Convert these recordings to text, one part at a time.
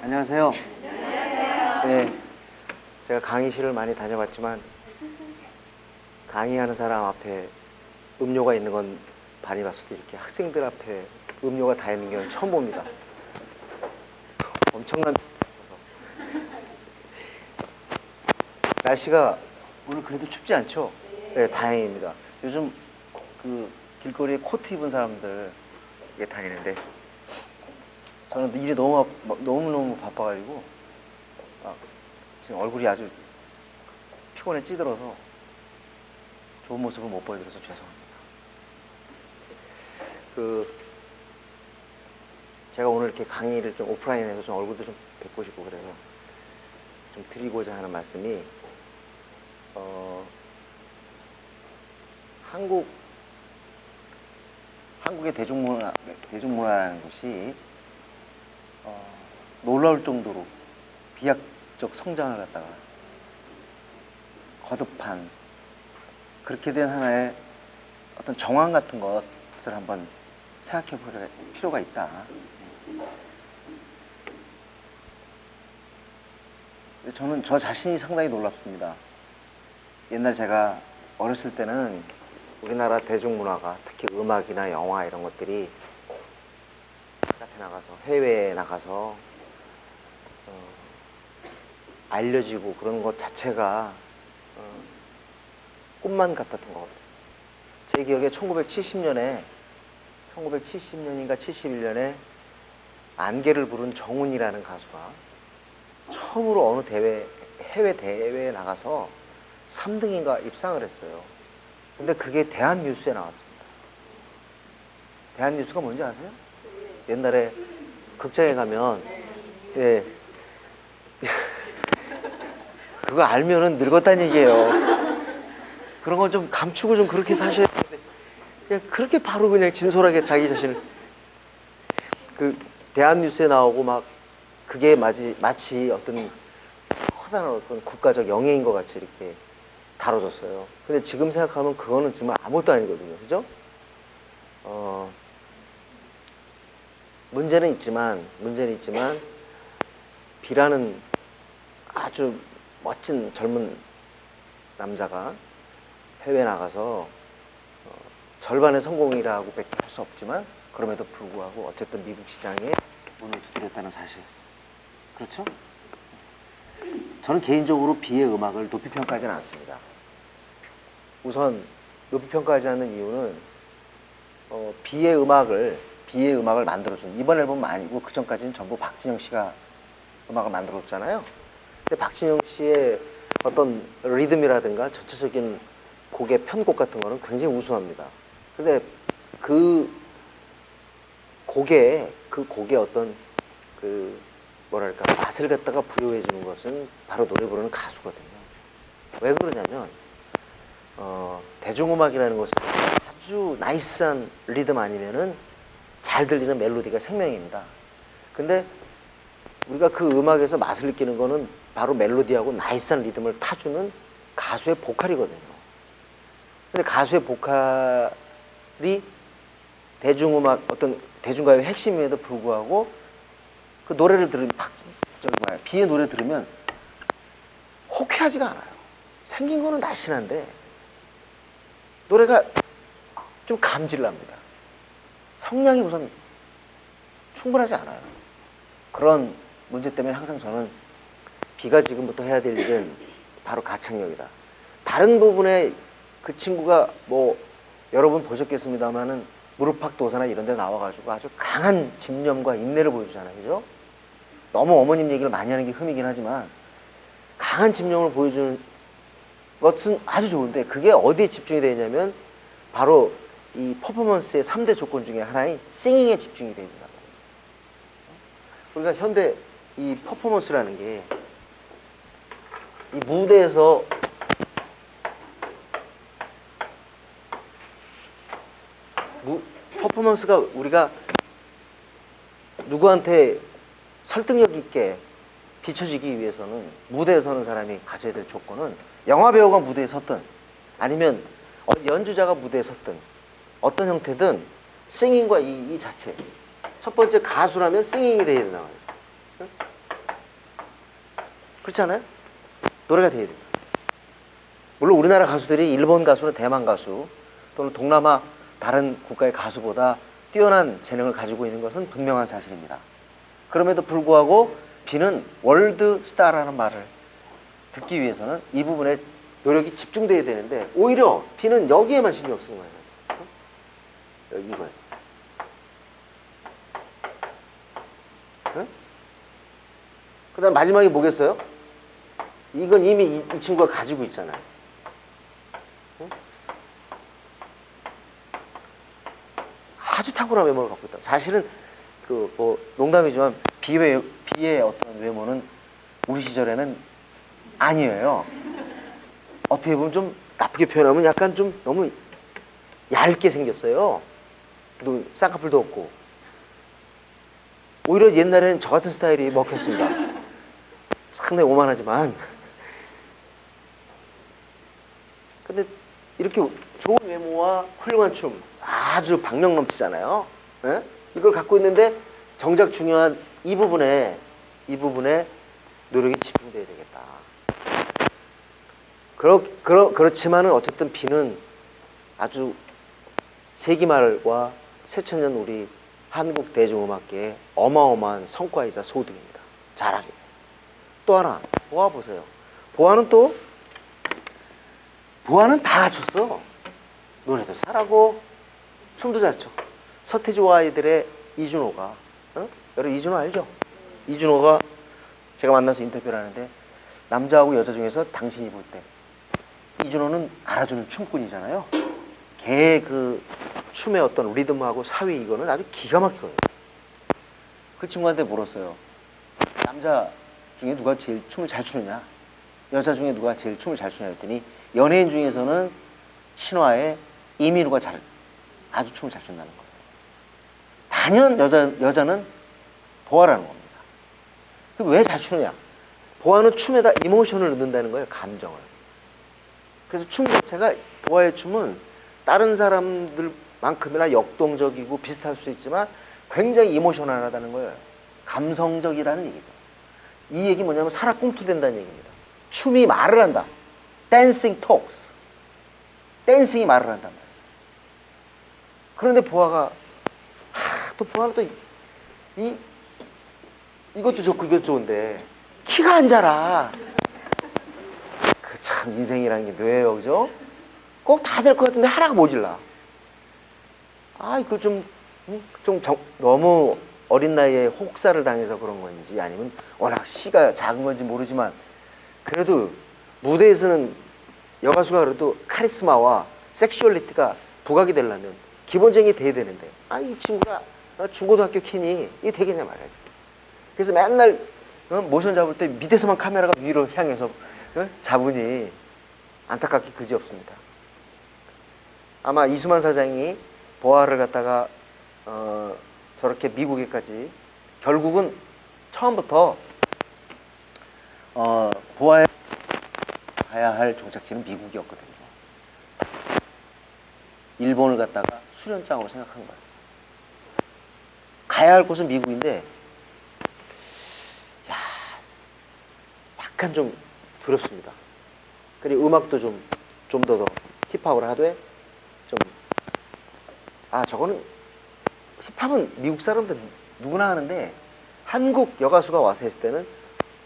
안녕하세요. 네, 제가 강의실을 많이 다녀봤지만 강의하는 사람 앞에 음료가 있는 건 많이 봤어도 이렇게 학생들 앞에 음료가 다 있는 건 처음 봅니다. 엄청난 날씨가 오늘 그래도 춥지 않죠? 네, 다행입니다. 요즘 그 길거리에 코트 입은 사람들 다니는데 저는 일이 너무너무 바빠가지고 지금 얼굴이 아주 피곤해 찌들어서 좋은 모습을 못 보여드려서 죄송합니다. 제가 오늘 이렇게 강의를 좀 오프라인에서 좀 얼굴도 좀 뵙고 싶고 그래서 좀 드리고자 하는 말씀이 한국의 대중문화라는 것이 놀라울 정도로 비약적 성장을 갖다가 거듭한 그렇게 된 하나의 어떤 정황 같은 것을 한번 생각해 볼 필요가 있다. 저는 저 자신이 상당히 놀랍습니다. 옛날 제가 어렸을 때는 우리나라 대중문화가 특히 음악이나 영화 이런 것들이 바깥에 나가서 해외에 나가서 알려지고 그런 것 자체가 꿈만 같았던 것 같아요. 제 기억에 1970년인가 71년에 안개를 부른 정훈이라는 가수가 처음으로 어느 해외 대회에 나가서 3등인가 입상을 했어요. 근데 그게 대한뉴스에 나왔습니다. 대한뉴스가 뭔지 아세요? 옛날에 극장에 가면 그거 알면은 늙었다는 얘기예요. 그런 건 좀 감추고 좀 그렇게 사셔야 되는데 그냥 그렇게 바로 그냥 진솔하게 자기 자신을 대한뉴스에 나오고 막 그게 마치 어떤 커다란 어떤 국가적 영예인 것 같이 이렇게 다뤄졌어요. 근데 지금 생각하면 그거는 정말 아무것도 아니거든요. 그죠? 문제는 있지만 B라는 아주 멋진 젊은 남자가 해외 나가서 절반의 성공이라고 밖에 할 수 없지만 그럼에도 불구하고 어쨌든 미국 시장에 문을 두드렸다는 사실. 그렇죠? 저는 개인적으로 B의 음악을 높이 평가하지는 않습니다. 우선 높이 평가하지 않는 이유는 B의 음악을 만들어준 이번 앨범은 아니고 그 전까지는 전부 박진영 씨가 음악을 만들어줬잖아요. 근데 박진영 씨의 어떤 리듬이라든가 전체적인 곡의 편곡 같은 거는 굉장히 우수합니다. 근데 그 곡의 어떤 맛을 갖다가 부여해 주는 것은 바로 노래 부르는 가수거든요. 왜 그러냐면 대중음악이라는 것은 아주 나이스한 리듬 아니면은 잘 들리는 멜로디가 생명입니다. 근데 우리가 그 음악에서 맛을 느끼는 거는 바로 멜로디하고 나이스한 리듬을 타주는 가수의 보컬이거든요. 근데 가수의 보컬이 대중음악 어떤 대중가요의 핵심임에도 불구하고 그 노래를 들으면 B의 노래 들으면 호쾌하지가 않아요. 생긴 거는 날씬한데 노래가 좀 감질납니다. 성량이 우선 충분하지 않아요. 그런 문제 때문에 항상 저는 B가 지금부터 해야 될 일은 바로 가창력이다. 다른 부분에 그 친구가 여러분 보셨겠습니다만은 무릎팍도사나 이런 데 나와가지고 아주 강한 집념과 인내를 보여주잖아요. 그죠? 너무 어머님 얘기를 많이 하는 게 흠이긴 하지만 강한 집념을 보여주는 것은 아주 좋은데 그게 어디에 집중이 되어 있냐면 바로 이 퍼포먼스의 3대 조건 중에 하나인 싱잉에 집중이 되어 있는 거예요. 그러니까 현대 이 퍼포먼스라는 게 이 무대에서 퍼포먼스가 우리가 누구한테 설득력 있게 비춰지기 위해서는 무대에 서는 사람이 가져야 될 조건은 영화배우가 무대에 섰든 아니면 연주자가 무대에 섰든 어떤 형태든 싱잉과 이 자체 첫 번째 가수라면 싱잉이 돼야 된다고 해요. 그렇지 않아요? 노래가 돼야 됩니다. 물론 우리나라 가수들이 일본 가수나 대만 가수 또는 동남아 다른 국가의 가수보다 뛰어난 재능을 가지고 있는 것은 분명한 사실입니다. 그럼에도 불구하고 비는 월드 스타라는 말을 듣기 위해서는 이 부분에 노력이 집중돼야 되는데 오히려 비는 여기에만 신경 쓰는 거예요. 여기 이거예요. 응? 그 다음 마지막에 뭐겠어요? 이건 이미 이 친구가 가지고 있잖아요. 응? 아주 탁월한 외모를 갖고 있다. 사실은 그 뭐 농담이지만 비의 어떤 외모는 우리 시절에는 아니에요. 어떻게 보면 좀 나쁘게 표현하면 약간 좀 너무 얇게 생겼어요. 쌍꺼풀도 없고. 오히려 옛날에는 저 같은 스타일이 먹혔습니다. 상당히 오만하지만. 근데 이렇게 좋은 외모와 훌륭한 춤 아주 박력 넘치잖아요. 예? 이걸 갖고 있는데 정작 중요한 이 부분에 노력이 집중돼야 되겠다. 그렇지만은 어쨌든 비는 아주 세기말과 새천년 우리 한국 대중음악계의 어마어마한 성과이자 소득입니다. 잘하게. 또 하나 보아 보세요. 보아는 다 갖췄어. 노래도 잘하고 춤도 잘 춰. 서태지와 아이들의 이준호가 여러분 이준호 알죠? 이준호가 제가 만나서 인터뷰를 하는데 남자하고 여자 중에서 당신이 볼 때 이준호는 알아주는 춤꾼이잖아요. 걔의 그 춤의 어떤 리듬하고 사위 이거는 아주 기가 막히거든요. 그 친구한테 물었어요. 남자 중에 누가 제일 춤을 잘 추느냐? 여자 중에 누가 제일 춤을 잘 추냐 했더니 연예인 중에서는 신화의 이민우가 아주 춤을 잘 춘다는 거예요. 단연 여자는 보아라는 겁니다. 왜 잘 추느냐? 보아는 춤에다 이모션을 넣는다는 거예요. 감정을. 그래서 춤 자체가 보아의 춤은 다른 사람들만큼이나 역동적이고 비슷할 수 있지만 굉장히 이모셔널하다는 거예요. 감성적이라는 얘기죠. 이 얘기 뭐냐면 살아 꽁투된다는 얘기입니다. 춤이 말을 한다. Dancing talks. 댄싱이 말을 한단 말이에요. 그런데 보아가 또 보아는 또 이것도 좋고 이것도 좋은데 키가 안 자라. 그 참 인생이라는 게 묘해요, 그죠? 꼭 다 될 것 같은데 하나가 모질라. 이거 너무 어린 나이에 혹사를 당해서 그런 건지 아니면 워낙 씨가 작은 건지 모르지만 그래도 무대에서는 여가수가 그래도 카리스마와 섹슈얼리티가 부각이 되려면 기본적인 게 돼야 되는데 이 친구가 중고등학교 키니 이게 되겠냐 말이지. 그래서 맨날 모션 잡을 때 밑에서만 카메라가 위로 향해서 잡으니 안타깝게 그지없습니다. 아마 이수만 사장이 보아를 갖다가 저렇게 미국에까지 결국은 처음부터 보아에 가야 할 종착지는 미국이었거든요. 일본을 갖다가 수련장으로 생각한 거예요. 가야 할 곳은 미국인데 약간 좀 두렵습니다. 그리고 음악도 좀 더 힙합을 하되 저거는 힙합은 미국 사람들 누구나 하는데 한국 여가수가 와서 했을 때는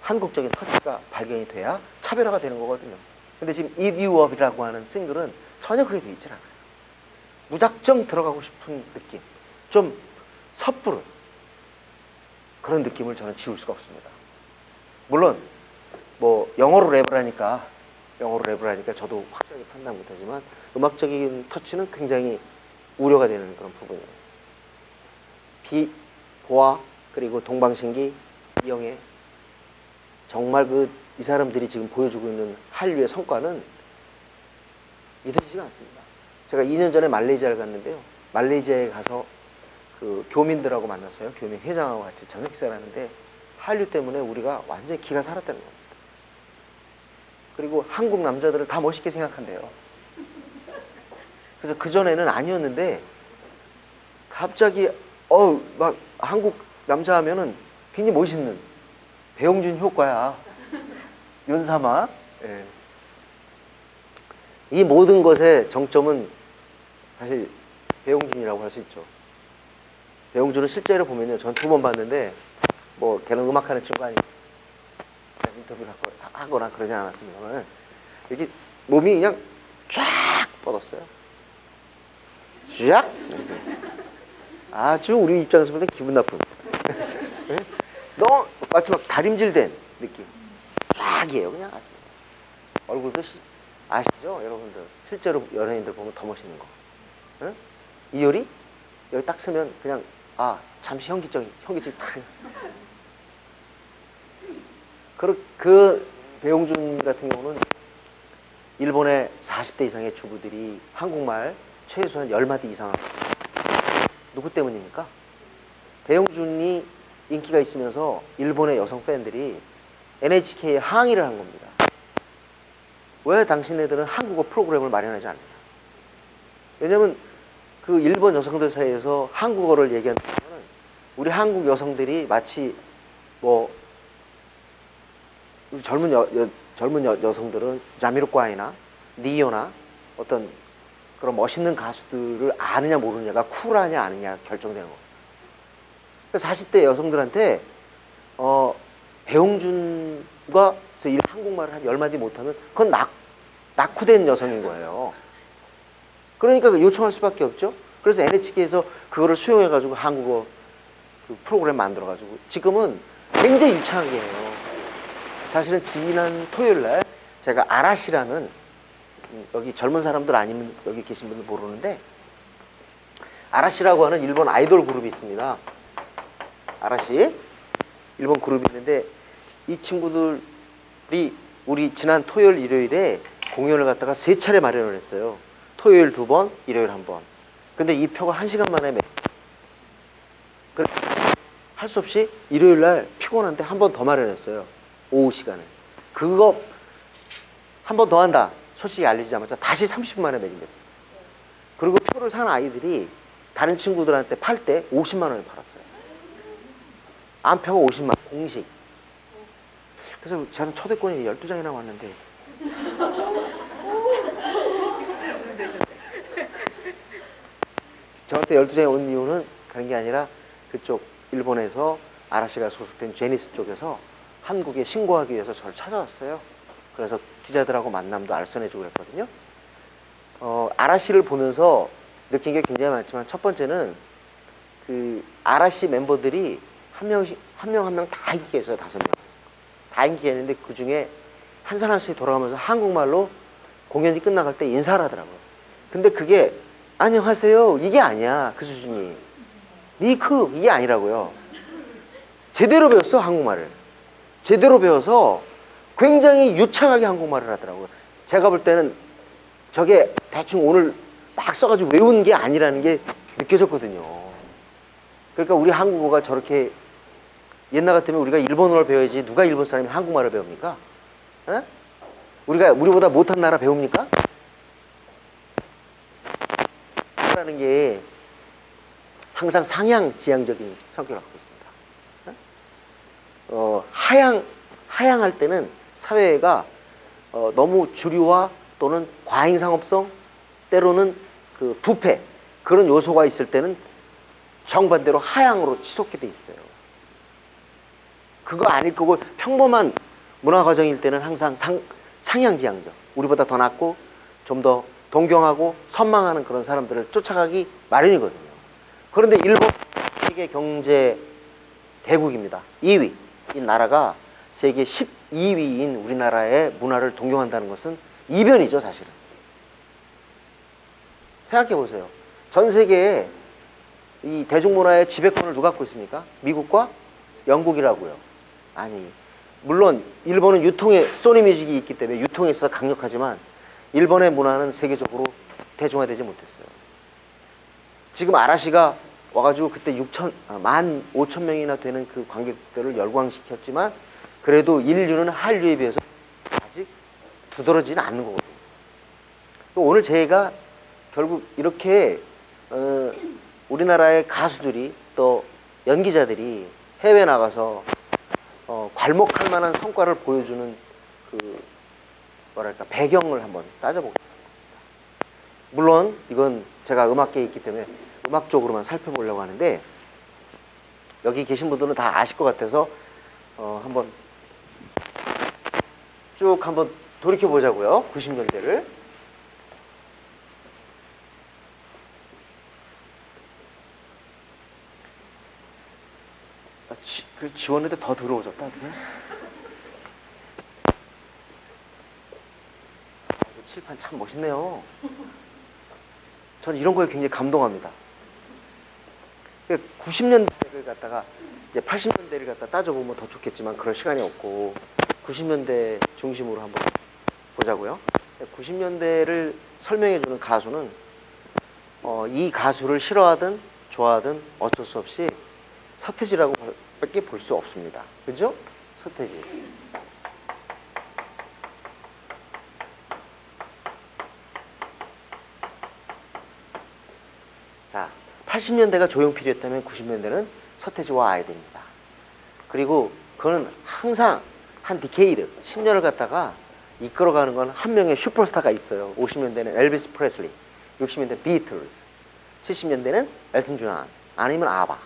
한국적인 터치가 발견이 돼야 차별화가 되는 거거든요. 근데 지금 Eat You Up이라고 하는 싱글은 전혀 그게 돼 있질 않아요. 무작정 들어가고 싶은 느낌, 좀 섣부른 그런 느낌을 저는 지울 수가 없습니다. 물론 영어로 랩을 하니까 저도 확실하게 판단 못하지만 음악적인 터치는 굉장히 우려가 되는 그런 부분이에요. 보아 그리고 동방신기, 이영애 정말 이 사람들이 지금 보여주고 있는 한류의 성과는 믿어지지가 않습니다. 제가 2년 전에 말레이시아를 갔는데요. 말레이시아에 가서 그 교민들하고 만났어요. 교민 회장하고 같이 저녁 식사를 하는데 한류 때문에 우리가 완전히 기가 살았다는 겁니다. 그리고 한국 남자들을 다 멋있게 생각한대요. 그래서 그전에는 아니었는데 갑자기 막 한국 남자 하면은 굉장히 멋있는 배용준 효과야. 윤사마. 예. 이 모든 것의 정점은 사실 배용준이라고 할 수 있죠. 배용준은 실제로 보면요, 전 2번 봤는데 뭐 걔는 음악하는 친구 아니고 인터뷰를 하거나 그러지 않았습니다만 이렇게 몸이 그냥 쫙 뻗었어요. 쫙. 아주 우리 입장에서 볼 때 기분 나쁜. 네? 너무 마치 막 다림질된 느낌. 쫙이에요, 그냥. 아주. 얼굴도 아시죠, 여러분들? 실제로 연예인들 보면 더 멋있는 거. 네? 이효리 여기 딱 서면 그냥 잠시 현기증 딱. 그 배용준 같은 경우는 일본의 40대 이상의 주부들이 한국말 최소한 10마디 이상 합니다. 누구 때문입니까? 배용준이 인기가 있으면서 일본의 여성 팬들이 NHK에 항의를 한 겁니다. 왜 당신네들은 한국어 프로그램을 마련하지 않느냐. 왜냐면 그 일본 여성들 사이에서 한국어를 얘기하는 거는 우리 한국 여성들이 마치 뭐 우리 젊은 여성들은 자미로콰이나 니오나 어떤 그런 멋있는 가수들을 아느냐 모르느냐가 쿨하냐 아느냐 결정되는 거예요. 그래서 40대 여성들한테 배용준과 한국말을 한 10마디 못하면 그건 낙후된 여성인 거예요. 그러니까 요청할 수밖에 없죠. 그래서 NHK에서 그거를 수용해가지고 한국어 그 프로그램 만들어가지고 지금은 굉장히 유창하게 해요. 사실은 지난 토요일날 제가 아라시라는 여기 젊은 사람들 아니면 여기 계신 분들 모르는데 아라시라고 하는 일본 아이돌 그룹이 있습니다. 아라시 일본 그룹이 있는데 이 친구들이 우리 지난 토요일 일요일에 공연을 갖다가 3차례 마련을 했어요. 토요일 2번, 일요일 1번. 근데 이 표가 1시간 만에 할 수 없이 일요일날 피곤한데 한 번 더 마련했어요. 오후 시간에. 그거 한 번 더 한다. 솔직히 알리자마자 다시 30분 만에 매진됐어요. 그리고 표를 산 아이들이 다른 친구들한테 팔 때 50만 원에 팔았어요. 안표가 50만 원, 공식. 그래서 저는 초대권이 12장이나 왔는데 저한테 12장이 온 이유는 그런 게 아니라 그쪽 일본에서 아라시가 소속된 제니스 쪽에서 한국에 신고하기 위해서 저를 찾아왔어요. 그래서 기자들하고 만남도 알선해주고 그랬거든요. 아라시를 보면서 느낀 게 굉장히 많지만 첫 번째는 그 아라시 멤버들이 한 명 다 인기가 있어요. 5명. 다 인기가 있는데 그 중에 한 사람씩 돌아가면서 한국말로 공연이 끝나갈 때 인사를 하더라고요. 근데 그게 안녕하세요 이게 아니야. 그 수준이 미크 이게 아니라고요. 제대로 배웠어 한국말을. 제대로 배워서 굉장히 유창하게 한국말을 하더라고요. 제가 볼 때는 저게 대충 오늘 막 써가지고 외운 게 아니라는 게 느껴졌거든요. 그러니까 우리 한국어가 저렇게 옛날 같으면 우리가 일본어를 배워야지 누가 일본 사람이 한국말을 배웁니까? 에? 우리보다 못한 나라 배웁니까? 라는 게 항상 상향지향적인 성격을 갖고 있습니다. 하향할 때는 사회가 너무 주류화 또는 과잉상업성 때로는 그 부패 그런 요소가 있을 때는 정반대로 하향으로 치솟게 돼 있어요. 그거 아닐 거고 평범한 문화 과정일 때는 항상 상향지향적 우리보다 더 낫고 좀 더 동경하고 선망하는 그런 사람들을 쫓아가기 마련이거든요. 그런데 일본 세계 경제 대국입니다. 2위 이 나라가 세계 12위인 우리나라의 문화를 동경한다는 것은 이변이죠, 사실은. 생각해 보세요. 전 세계에 이 대중문화의 지배권을 누가 갖고 있습니까? 미국과 영국이라고요. 아니, 물론 일본은 유통에 소니뮤직이 있기 때문에 유통에 있어서 강력하지만 일본의 문화는 세계적으로 대중화되지 못했어요. 지금 아라시가 와가지고 그때 15,000명이나 되는 그 관객들을 열광시켰지만 그래도 인류는 한류에 비해서 아직 두드러지는 않는 거거든요. 오늘 제가 결국 이렇게 우리나라의 가수들이 또 연기자들이 해외 나가서 괄목할 만한 성과를 보여주는 그 뭐랄까 배경을 한번 따져보겠습니다. 물론 이건 제가 음악계에 있기 때문에 음악적으로만 살펴보려고 하는데 여기 계신 분들은 다 아실 것 같아서 한번 쭉 한번 돌이켜 보자고요. 90년대를. 그 지웠는데 더 더러워졌다. 칠판 참 멋있네요. 저는 이런 거에 굉장히 감동합니다. 90년대를 갖다가 이제 80년대를 갖다 따져보면 더 좋겠지만 그럴 시간이 없고 90년대 중심으로 한번 보자고요. 90년대를 설명해주는 가수는 이 가수를 싫어하든 좋아하든 어쩔 수 없이 서태지라고 밖에 볼 수 없습니다. 그죠? 서태지. 자, 80년대가 조용필이었다면 90년대는 서태지와 아이들입니다. 그리고 그거는 항상 한 디케이드, 10년을 갖다가 이끌어가는 건 한 명의 슈퍼스타가 있어요. 50년대는 엘비스 프레슬리, 60년대 비틀즈, 70년대는 엘튼 존, 아니면 아바,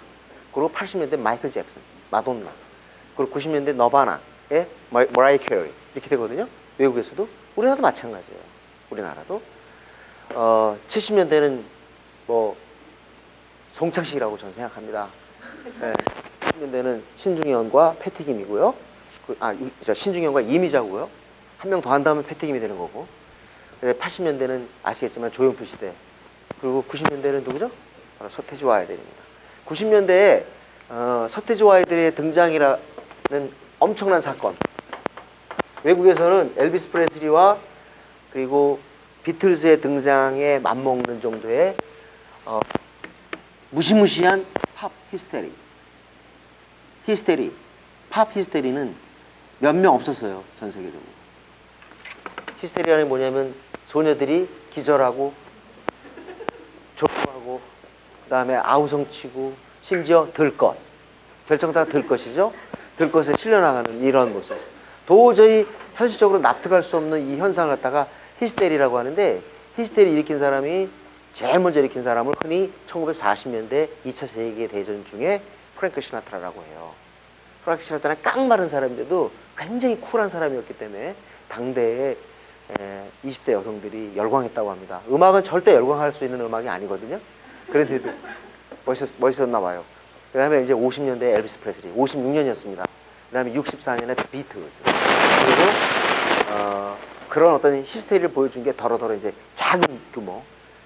그리고 80년대 마이클 잭슨, 마돈나, 그리고 90년대 너바나의 머라이어 캐리 이렇게 되거든요. 외국에서도. 우리나라도 마찬가지예요. 우리나라도 70년대는 뭐 송창식이라고 저는 생각합니다. 네. 70년대는 신중현과 패티김이고요. 신중현과 이미자고요. 한 명 더 한다면 패티김이 되는 거고. 80년대는 아시겠지만 조용필 시대. 그리고 90년대는 누구죠? 바로 서태지와 아이들입니다. 90년대에 서태지와 아이들의 등장이라는 엄청난 사건. 외국에서는 엘비스 프레슬리와 그리고 비틀즈의 등장에 맞먹는 정도의 무시무시한 팝 히스테리. 팝 히스테리는 몇 명 없었어요. 전 세계적으로. 히스테리아는 뭐냐면 소녀들이 기절하고 졸업하고 그 다음에 아우성치고 심지어 들것. 결정타가 들것이죠. 들것에 실려나가는 이런 모습. 도저히 현실적으로 납득할 수 없는 이 현상을 갖다가 히스테리라고 하는데 히스테리 일으킨 사람이 제일 먼저 일으킨 사람을 흔히 1940년대 2차 세계대전 중에 프랭크 시나트라라고 해요. 프랭크 시나트라는 깡마른 사람인데도 굉장히 쿨한 사람이었기 때문에 당대에 20대 여성들이 열광했다고 합니다. 음악은 절대 열광할 수 있는 음악이 아니거든요. 그런데도 멋있었나 봐요. 그 다음에 이제 50년대 엘비스 프레슬리, 56년이었습니다. 그 다음에 64년에 비틀즈. 그리고 그런 어떤 히스테리를 보여준 게 더러더러 이제 작은 규모.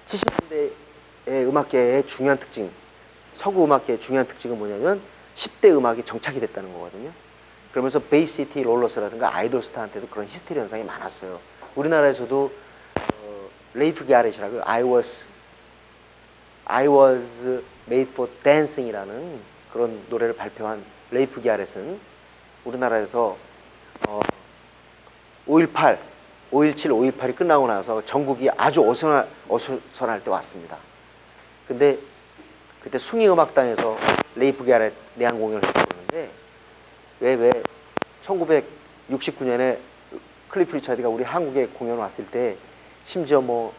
70년대의 음악계의 중요한 특징, 서구 음악계의 중요한 특징은 뭐냐면 10대 음악이 정착이 됐다는 거거든요. 그러면서 베이시티 롤러스라든가 아이돌 스타한테도 그런 히스테리 현상이 많았어요. 우리나라에서도 레이프 기아렛이라고 I was made for dancing이라는 그런 노래를 발표한 레이프 기아렛은 우리나라에서 5.18, 5.17, 5.18이 끝나고 나서 전국이 아주 어수선할 때 왔습니다. 근데 그때 숭이음악당에서 레이프 기아렛 내한 공연을 했었는데 왜 1969년에 클리프 리차드가 우리 한국에 공연 왔을 때 심지어 뭐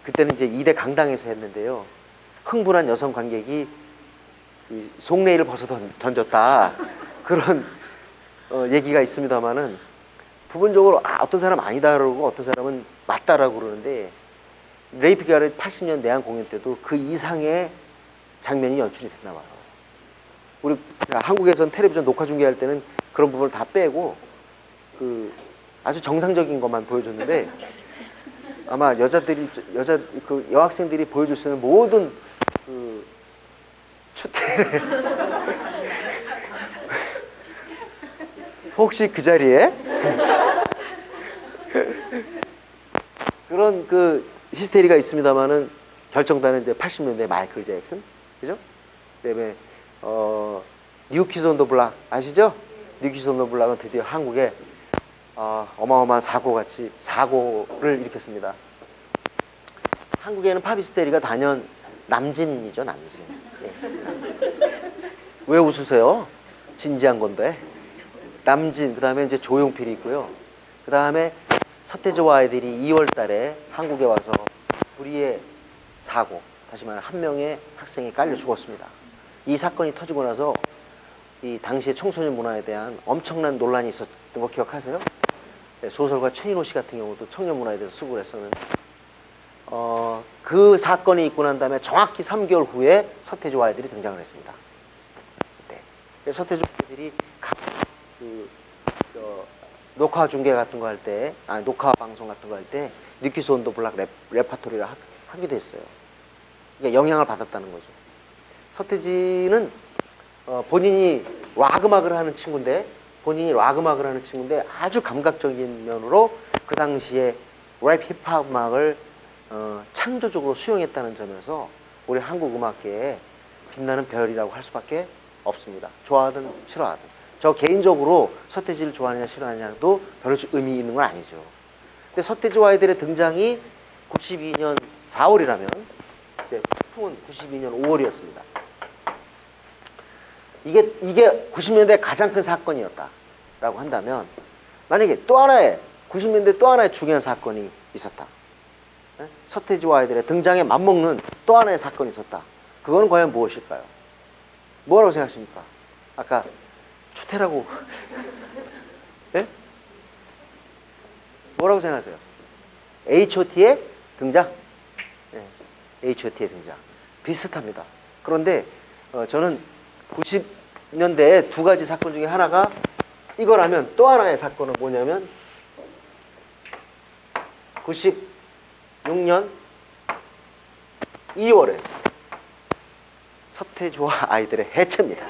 그때는 이제 2대 강당에서 했는데요. 흥분한 여성 관객이 속내일을 벗어 던졌다. 그런 얘기가 있습니다만은 부분적으로 어떤 사람 아니다 그러고 어떤 사람은 맞다라고 그러는데 레이프 기아렛 80년 내한 공연 때도 그 이상의 장면이 연출이 됐나 봐요. 우리 한국에서는 텔레비전 녹화 중계할 때는 그런 부분을 다 빼고 아주 정상적인 것만 보여줬는데 아마 여학생들이 보여줄 수 있는 모든 추태 혹시 그 자리에 그런 히스테리가 있습니다만은 결정타는 이제 80년대 마이클 잭슨, 그죠? 그다음에 뉴 키즈 온 더 블락 아시죠? 뉴 키즈 온 더 블락은 드디어 한국에 어마어마한 사고를 일으켰습니다. 한국에는 팝 히스테리가 단연 남진이죠, 남진. 예. 왜 웃으세요? 진지한 건데. 남진, 그 다음에 이제 조용필이 있고요. 그 다음에 서태지와 아이들이 2월 달에 한국에 와서 불의의 사고, 다시 말해 한 명의 학생이 깔려 죽었습니다. 이 사건이 터지고 나서 이 당시의 청소년 문화에 대한 엄청난 논란이 있었던 거 기억하세요? 네, 소설가 최인호 씨 같은 경우도 청년 문화에 대해서 수고를 했었는데 그 사건이 있고 난 다음에 정확히 3개월 후에 서태지와 아이들이 등장을 했습니다. 네. 서태지와 아이들이 녹화 중계 같은 거 할 때, 녹화 방송 같은 거 할 때 뉴키스 온더 블락 레파토리를 하기도 했어요. 그러니까 영향을 받았다는 거죠. 서태지는 본인이 락 음악을 하는 친구인데 아주 감각적인 면으로 그 당시에 랩 힙합 음악을 창조적으로 수용했다는 점에서 우리 한국 음악계에 빛나는 별이라고 할 수밖에 없습니다. 좋아하든 싫어하든. 저 개인적으로 서태지를 좋아하느냐 싫어하느냐도 별로 의미 있는 건 아니죠. 근데 서태지와 아이들의 등장이 92년 4월이라면 이제 풍은 92년 5월이었습니다. 이게 90년대 가장 큰 사건이었다라고 한다면, 만약에 또 하나의 90년대 또 하나의 중요한 사건이 있었다. 서태지와 아이들의 등장에 맞먹는 또 하나의 사건이 있었다. 그거는 과연 무엇일까요? 뭐라고 생각하십니까? 아까 초태라고 예? 뭐라고 생각하세요? H.O.T의 등장? 네. H.O.T의 등장 비슷합니다. 그런데 저는 90년대에 두 가지 사건 중에 하나가 이거라면, 또 하나의 사건은 뭐냐면 96년 2월에 서태지와 아이들의 해체입니다.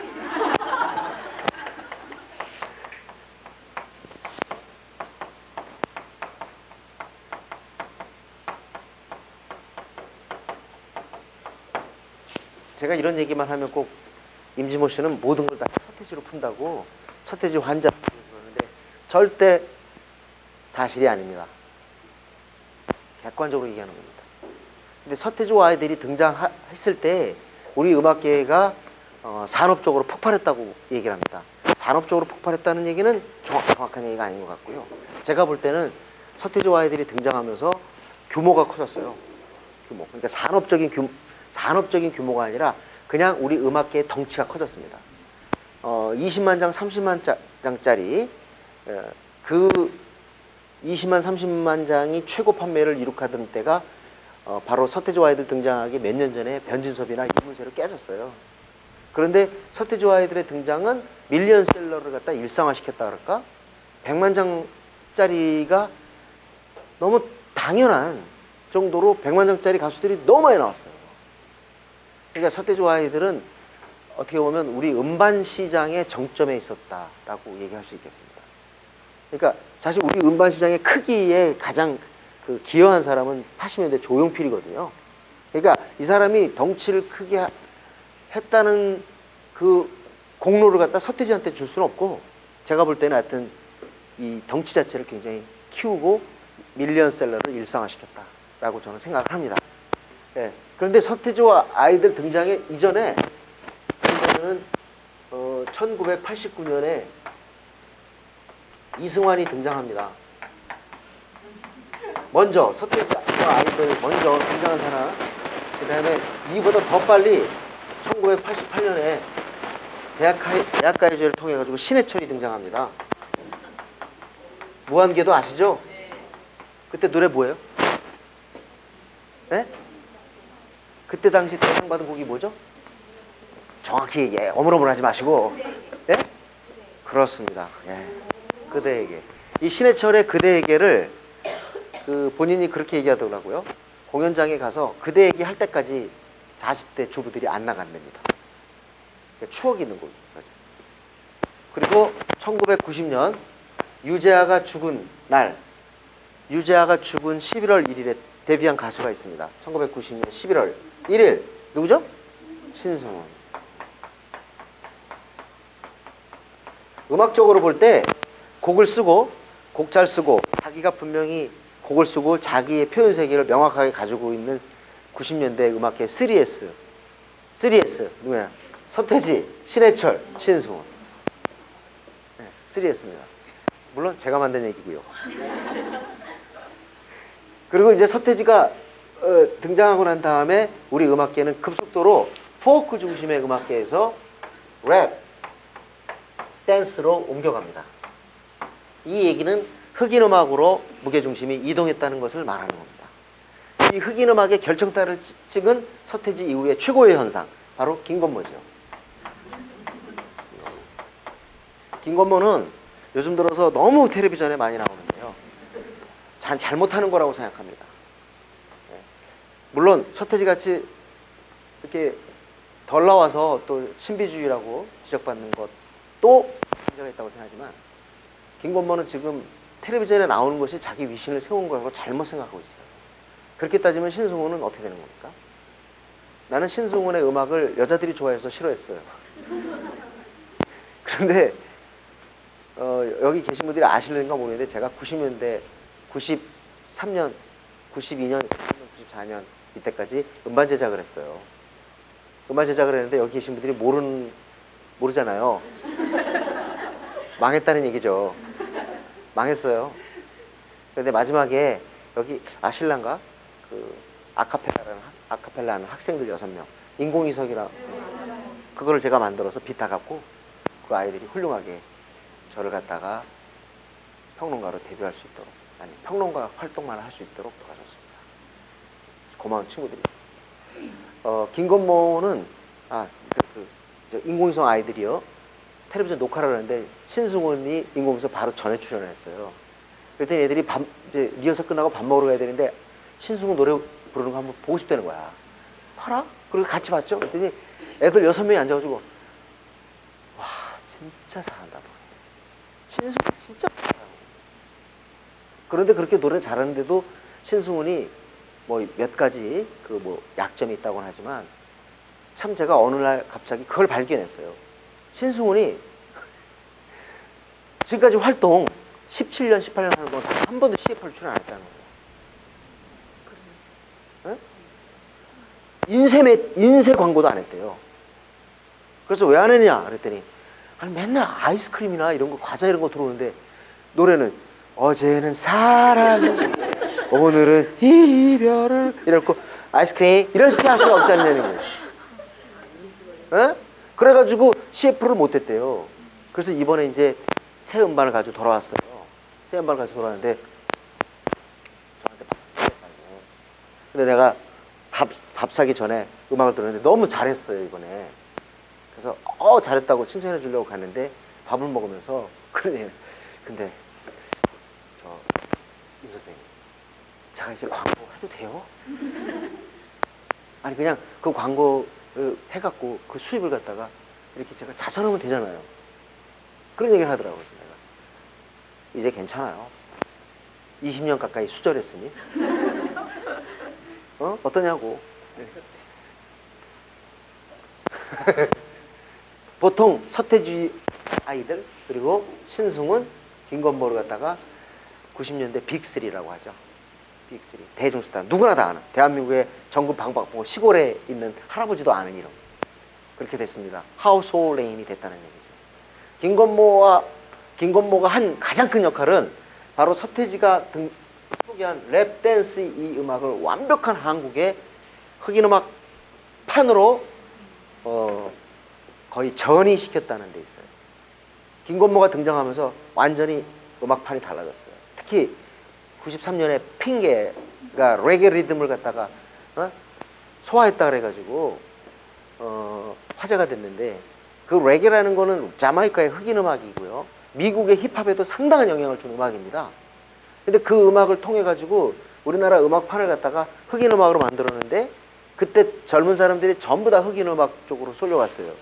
제가 이런 얘기만 하면 꼭 임진모 씨는 모든 걸 다 서태지로 푼다고, 서태지 환자 그러는데 절대 사실이 아닙니다. 객관적으로 얘기하는 겁니다. 근데 서태지와 아이들이 등장했을 때 우리 음악계가 산업적으로 폭발했다고 얘기를 합니다. 산업적으로 폭발했다는 얘기는 정확한 얘기가 아닌 것 같고요. 제가 볼 때는 서태지와 아이들이 등장하면서 규모가 커졌어요. 그러니까 산업적인 규모가 아니라 그냥 우리 음악계의 덩치가 커졌습니다. 20만 장, 30만 장짜리 그 20만, 30만 장이 최고 판매를 이룩하던 때가 바로 서태지와 아이들 등장하기 몇 년 전에 변진섭이나 이문세로 깨졌어요. 그런데 서태지와 아이들의 등장은 밀리언셀러를 갖다 일상화시켰다 그럴까? 100만 장짜리가 너무 당연한 정도로 100만 장짜리 가수들이 너무 많이 나왔어요. 그러니까 서태지와 아이들은 어떻게 보면 우리 음반 시장의 정점에 있었다라고 얘기할 수 있겠습니다. 그러니까 사실 우리 음반 시장의 크기에 가장 기여한 사람은 80년대 조용필이거든요. 그러니까 이 사람이 덩치를 크게 했다는 그 공로를 갖다 서태지한테 줄 수는 없고, 제가 볼 때는 하여튼 이 덩치 자체를 굉장히 키우고 밀리언셀러를 일상화시켰다라고 저는 생각을 합니다. 예. 그런데 서태지와 아이들 등장에 이전에 1989년에 이승환이 등장합니다. 먼저 서태지와 아이들 먼저 등장한 사람, 그 다음에 이보다 더 빨리 1988년에 대학가요제를 통해 가지고 신해철이 등장합니다. 무한궤도 아시죠? 그때 노래 뭐예요? 네? 그때 당시 대상 받은 곡이 뭐죠? 정확히 어물어물하지 마시고, 예? 그렇습니다. 예. 그대에게. 이 신해철의 그대에게를 본인이 그렇게 얘기하더라고요. 공연장에 가서 그대에게 할 때까지 40대 주부들이 안 나간답니다. 추억이 있는 곡이죠. 그리고 1990년 유재하가 죽은 날, 유재하가 죽은 11월 1일에 데뷔한 가수가 있습니다. 1990년 11월 1일 누구죠? 신승훈. 음악적으로 볼 때 곡을 쓰고, 곡 잘 쓰고, 자기가 분명히 곡을 쓰고 자기의 표현 세계를 명확하게 가지고 있는 90년대 음악계 3S 누구야? 서태지, 신해철, 신승훈. 네. 3였습니다. 물론 제가 만든 얘기고요. 그리고 이제 서태지가 등장하고 난 다음에 우리 음악계는 급속도로 포크 중심의 음악계에서 랩, 댄스로 옮겨갑니다. 이 얘기는 흑인 음악으로 무게중심이 이동했다는 것을 말하는 겁니다. 이 흑인 음악의 결정타를 찍은 서태지 이후의 최고의 현상, 바로 김건모죠. 김건모는 요즘 들어서 너무 텔레비전에 많이 나오는데요. 잘못하는 거라고 생각합니다. 물론 서태지같이 이렇게 덜 나와서 또 신비주의라고 지적받는 것도 문제가 있다고 생각하지만, 김건모는 지금 텔레비전에 나오는 것이 자기 위신을 세운 거라고 잘못 생각하고 있어요. 그렇게 따지면 신승훈은 어떻게 되는 겁니까? 나는 신승훈의 음악을 여자들이 좋아해서 싫어했어요. 그런데 여기 계신 분들이 아실는가 모르겠는데, 제가 90년대 93년, 92년, 94년 이때까지 음반 제작을 했어요. 음반 제작을 했는데 여기 계신 분들이 모르잖아요. 망했다는 얘기죠. 망했어요. 그런데 마지막에 여기 아실란가? 그 아카펠라하는 학생들 6명, 인공위성이라 그거를 제가 만들어서 비타 갖고 그 아이들이 훌륭하게 저를 갖다가 평론가로 데뷔할 수 있도록, 아니 평론가 활동만 할 수 있도록 도와줬습니다. 고마운 친구들이. 김건모는 인공위성 아이들이요, 텔레비전 녹화를 하는데 신승훈이 인공위성 바로 전에 출연했어요. 그랬더니 애들이 이제 리허설 끝나고 밥 먹으러 가야 되는데 신승훈 노래 부르는 거 한번 보고 싶다는 거야. 봐라? 그래서 같이 봤죠. 그랬더니 애들 6명이 앉아가지고, 와 진짜 잘한다 노래. 신승훈 진짜 잘하고. 그런데 그렇게 노래 잘하는데도 신승훈이 뭐 몇 가지 약점이 있다고는 하지만, 참 제가 어느 날 갑자기 그걸 발견했어요. 신승훈이 지금까지 활동 17년, 18년 하는 동안 단 한 번도 CF를 출연 안 했다는 거예요. 인쇄 광고도 안 했대요. 그래서 왜 안 했냐 그랬더니, 아니 맨날 아이스크림이나 이런 거, 과자 이런 거 들어오는데 노래는 어제는 사랑, 오늘은 이별을 이렇고 아이스크림 이런 식으로 할 수가 없지 않냐는 거예요. 그래가지고 CF를 못 했대요. 그래서 이번에 이제 새 음반을 가지고 돌아왔어요. 새 음반을 가지고 돌아왔는데 저한테 밥 사줬어요. 근데 내가 밥 사기 전에 음악을 들었는데 너무 잘했어요 이번에. 그래서 잘했다고 칭찬해 주려고 갔는데, 밥을 먹으면서 그러네요. 근데 임 선생님, 제가 이제 광고 해도 돼요? 아니 그냥 그 광고를 해갖고 그 수입을 갖다가 이렇게 제가 자선하면 되잖아요. 그런 얘기를 하더라고요. 내가 이제 괜찮아요. 20년 가까이 수절했으니 어떠냐고. 보통 서태지 아이들 그리고 신승훈, 김건모를 갖다가 90년대 빅3라고 하죠. 빅3 대중스타, 누구나 다 아는, 대한민국의 전국 방방 시골에 있는 할아버지도 아는 이름, 그렇게 됐습니다. 하우스홀 네임이 됐다는 얘기죠. 김건모가 한 가장 큰 역할은 바로 서태지가 소개한 랩 댄스 이 음악을 완벽한 한국의 흑인 음악 판으로 거의 전이시켰다는 데 있어요. 김건모가 등장하면서 완전히 음악판이 달라졌어요. 특히 93년에 핑계가 레게 리듬을 갖다가 소화했다 그래가지고 화제가 됐는데, 그 레게라는 거는 자마이카의 흑인 음악이고요, 미국의 힙합에도 상당한 영향을 준 음악입니다. 근데 그 음악을 통해 가지고 우리나라 음악판을 갖다가 흑인 음악으로 만들었는데, 그때 젊은 사람들이 전부 다 흑인 음악 쪽으로 쏠려갔어요.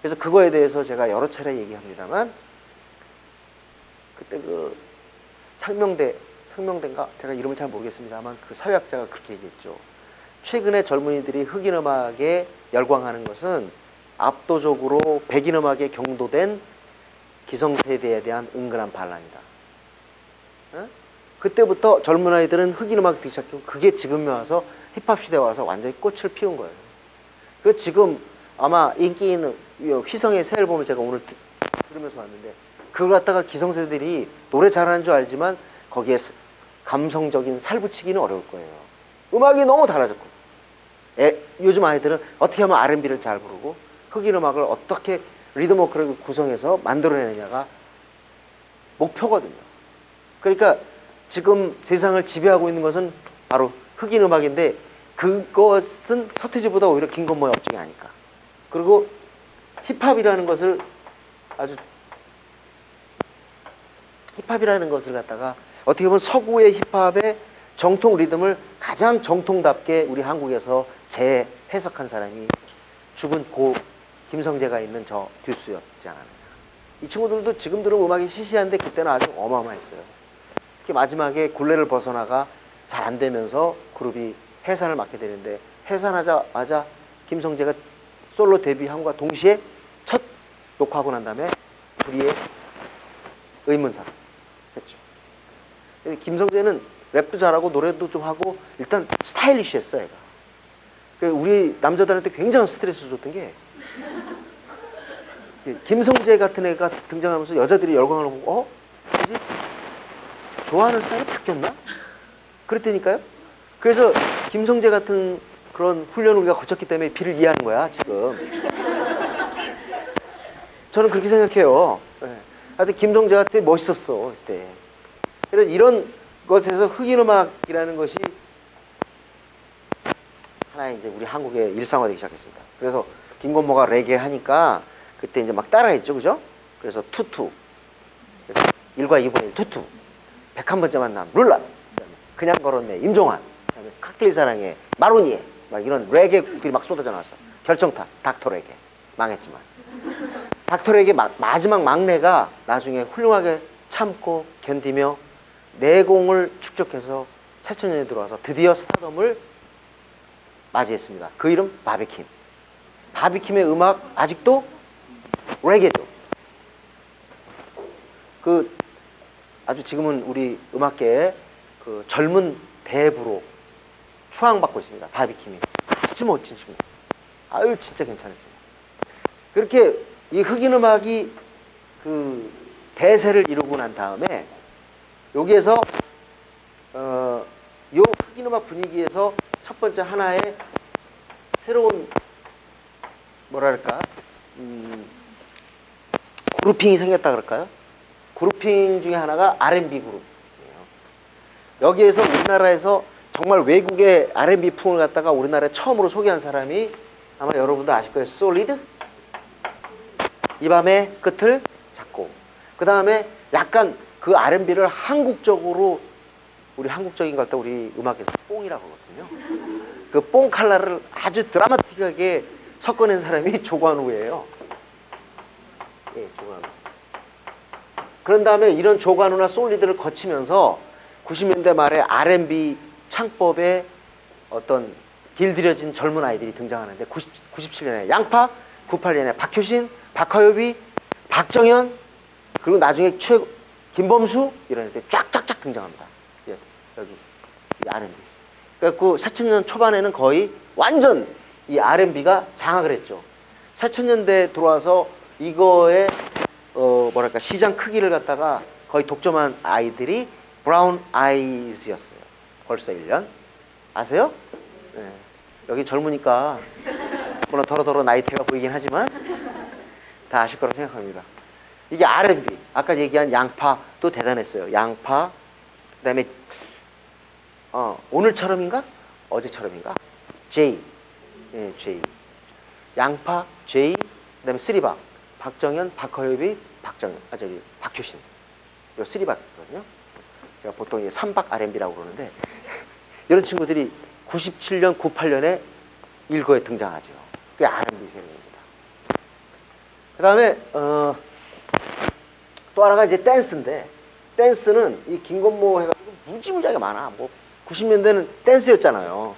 그래서 그거에 대해서 제가 여러 차례 얘기합니다만, 그때 그 상명대인가? 제가 이름을 잘 모르겠습니다만 그 사회학자가 그렇게 얘기했죠. 최근에 젊은이들이 흑인 음악에 열광하는 것은 압도적으로 백인 음악에 경도된 기성세대에 대한 은근한 반란이다. 그때부터 젊은 아이들은 흑인 음악 듣기 시작하고, 그게 지금에 와서 힙합 시대에 와서 완전히 꽃을 피운 거예요. 그래서 지금 아마 인기 있는 휘성의 새 앨범을 제가 오늘 들으면서 왔는데, 그걸 갖다가 기성세들이 노래 잘하는 줄 알지만 거기에 감성적인 살 붙이기는 어려울 거예요. 음악이 너무 달라졌고, 요즘 아이들은 어떻게 하면 R&B를 잘 부르고 흑인 음악을 어떻게 리듬 워크를 구성해서 만들어내느냐가 목표거든요. 그러니까 지금 세상을 지배하고 있는 것은 바로 흑인 음악인데, 그것은 서태지보다 오히려 김건모의 업적이 아닐까. 그리고 힙합이라는 것을 힙합이라는 것을 갖다가 어떻게 보면 서구의 힙합의 정통 리듬을 가장 정통답게 우리 한국에서 재해석한 사람이 죽은 고 김성재가 있는 저 듀스였지 않았느냐. 이 친구들도 지금 들으면 음악이 시시한데 그때는 아주 어마어마했어요. 특히 마지막에 굴레를 벗어나가 잘 안 되면서 그룹이 해산을 맞게 되는데, 해산하자마자 김성재가 솔로 데뷔함과 동시에 첫 녹화하고 난 다음에 불의의 의문사 했죠. 김성재는 랩도 잘하고 노래도 좀 하고 일단 스타일리시했어, 얘가. 우리 남자들한테 굉장한 스트레스 줬던 게, 김성재 같은 애가 등장하면서 여자들이 열광을 하고, 뭐지? 좋아하는 스타일이 바뀌었나? 그랬다니까요. 그래서 김성재 같은 그런 훈련을 우리가 거쳤기 때문에 비를 이해하는 거야, 지금. 저는 그렇게 생각해요. 네. 하여튼 김성재가 되게 멋있었어, 그때. 그래서 이런 것에서 흑인 음악이라는 것이 하나의 이제 우리 한국의 일상화되기 시작했습니다. 그래서 김건모가 레게 하니까 그때 이제 막 따라했죠, 그죠? 그래서 투투, 1과 2분의 1 투투, 101번째 만남 룰라, 그냥 걸었네 임종환, 그다음에 칵테일 사랑해 마로니에, 막 이런 레게 곡들이 막 쏟아져 나왔어. 결정타 닥터 레게, 망했지만 닥터 레게 마지막 막내가 나중에 훌륭하게 참고 견디며 내공을 축적해서 새천년에 들어와서 드디어 스타덤을 맞이했습니다. 그 이름 바비킴. 바비킴의 음악 아직도 레게죠. 그 아주 지금은 우리 음악계의 그 젊은 대부로 추앙받고 있습니다. 바비킴이 아주 멋진 친구. 아유 진짜 괜찮은 친구. 그렇게 이 흑인 음악이 그 대세를 이루고 난 다음에 여기에서 요 흑인 음악 분위기에서 첫 번째 하나의 새로운 뭐랄까 그룹핑이 생겼다 그럴까요? 그룹핑 중에 하나가 R&B 그룹이에요. 여기에서 우리나라에서 정말 외국의 R&B 풍을 갖다가 우리나라에 처음으로 소개한 사람이 아마 여러분도 아실 거예요. 솔리드? 이 밤의 끝을 잡고, 그 다음에 약간 그 R&B를 한국적으로, 우리 한국적인 걸 갖다 우리 음악에서 뽕이라고 하거든요. 그 뽕 칼라를 아주 드라마틱하게 섞어낸 사람이 조관우예요. 예, 조관우. 그런 다음에 이런 조관우나 솔리드를 거치면서 90년대 말에 R&B 창법에 어떤 길들여진 젊은 아이들이 등장하는데, 97년에 양파, 98년에 박효신, 박화요비, 박정현, 그리고 나중에 김범수 이런 애들이 쫙쫙쫙 등장합니다. 예, 여기 이 R&B. 그래갖고 4000년 초반에는 거의 완전 이 R&B가 장악을 했죠. 4000년대 들어와서 이거의 뭐랄까 시장 크기를 갖다가 거의 독점한 아이들이 브라운 아이즈였어요. 벌써 1년. 아세요? 네. 여기 젊으니까 물론 더러더러 나이대가 보이긴 하지만 다 아실 거라고 생각합니다. 이게 R&B. 아까 얘기한 양파도 대단했어요. 양파, 그 다음에 오늘처럼인가? 어제처럼인가? 제이. 예, 제이. 양파, 제이, 그 다음에 쓰리박. 박정현, 박화요비, 박효신. 요 쓰리박이거든요. 제가 보통 3박 R&B라고 그러는데 이런 친구들이 97년, 98년에 일거에 등장하죠. 그게 R&B 세력입니다. 그 다음에 또 하나가 이제 댄스인데, 댄스는 이 김건모 해가지고 무지무지하게 많아. 뭐 90년대는 댄스였잖아요.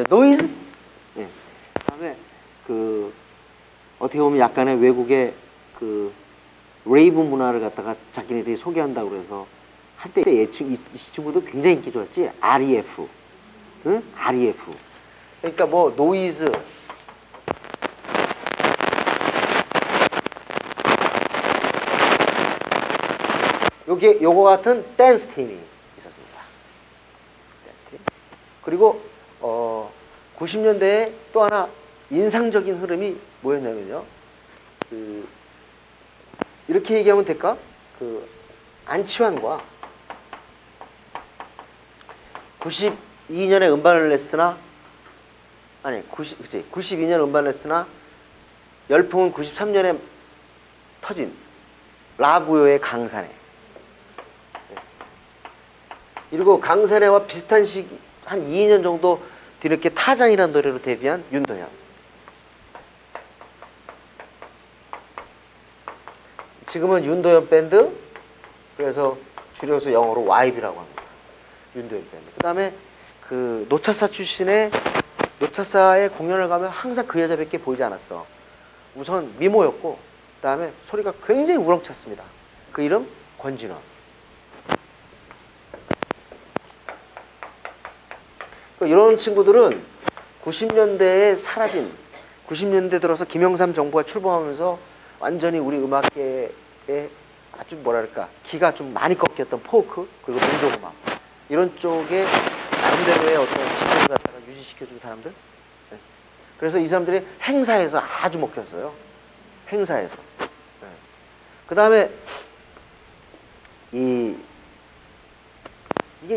노이즈. 예. 그다음에 그 어떻게 보면 약간의 외국의 그 레이브 문화를 갖다가 자기네들이 소개한다고 그래서 한때 이 친구도 굉장히 인기 좋았지. REF. 응? REF. 그러니까 뭐 노이즈, 요거 같은 댄스 팀이 있었습니다. 댄스 팀. 그리고 90년대에 또 하나 인상적인 흐름이 뭐였냐면요. 이렇게 얘기하면 될까? 안치환과 92년에 음반을 냈으나, 아니, 92년 음반을 냈으나, 열풍은 93년에 터진 라구요의 강산에. 그리고 강산에와 비슷한 시기, 한 2년 정도 뒤늦게 타장이라는 노래로 데뷔한 윤도현. 지금은 윤도현 밴드, 그래서 줄여서 영어로 YB라고 합니다. 윤도현 밴드. 그 다음에 노차사 출신의, 노차사에 공연을 가면 항상 그 여자밖에 보이지 않았어. 우선 미모였고, 그 다음에 소리가 굉장히 우렁찼습니다. 그 이름 권진원. 이런 친구들은 90년대에 사라진, 90년대 들어서 김영삼 정부가 출범하면서 완전히 우리 음악계에 아주 뭐랄까 기가 좀 많이 꺾였던 포크, 그리고 민족음악 이런 쪽에 나름대로의 어떤 지평을 갖다가 유지시켜준 사람들. 네. 그래서 이 사람들이 행사에서 아주 먹혔어요. 행사에서. 네. 그 다음에 이게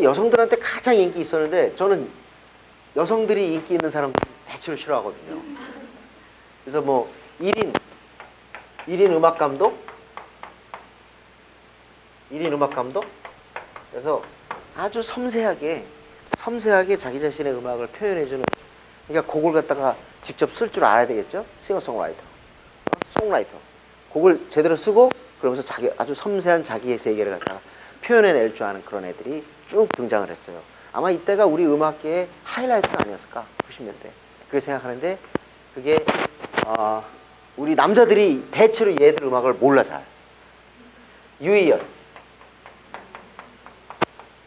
여성들한테 가장 인기 있었는데, 저는 여성들이 인기 있는 사람 대체로 싫어하거든요. 그래서 뭐 1인 음악 감독, 그래서 아주 섬세하게 자기 자신의 음악을 표현해주는, 그러니까 곡을 갖다가 직접 쓸 줄 알아야 되겠죠. 싱어송라이터, 송라이터. 곡을 제대로 쓰고 그러면서 아주 섬세한 자기의 세계를 갖다가 표현해낼 줄 아는 그런 애들이 쭉 등장을 했어요. 아마 이때가 우리 음악계의 하이라이트가 아니었을까, 90년대. 그렇게 생각하는데, 그게 우리 남자들이 대체로 얘들 음악을 몰라 잘. 유희열,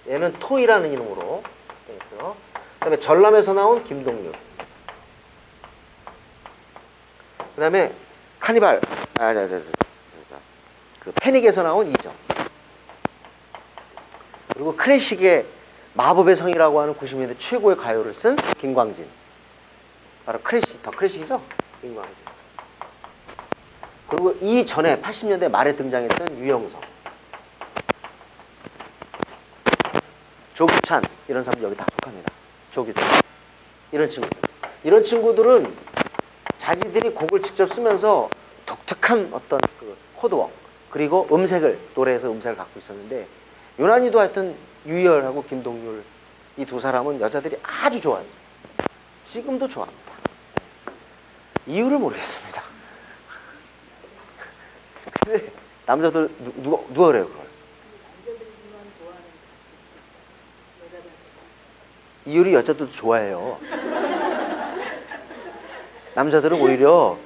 얘는 토이라는 이름으로 있고요. 그 다음에 전람에서 나온 김동률, 그 다음에 카니발, 패닉에서 나온 이정, 그리고 클래식의 마법의 성이라고 하는 90년대 최고의 가요를 쓴 김광진. 바로 더 클래식이죠? 김광진. 그리고 이 전에 80년대 말에 등장했던 유영석, 조규찬, 이런 사람들 여기 다 속합니다. 조규찬. 이런 친구들은 자기들이 곡을 직접 쓰면서 독특한 어떤 코드웍, 그리고 노래에서 음색을 갖고 있었는데, 유난히도 하여튼 유희열하고 김동률, 이 두 사람은 여자들이 아주 좋아해요. 지금도 좋아합니다. 이유를 모르겠습니다. 근데 남자들 누가 그래요 그걸? 이유를 여자들도 좋아해요. 남자들은 오히려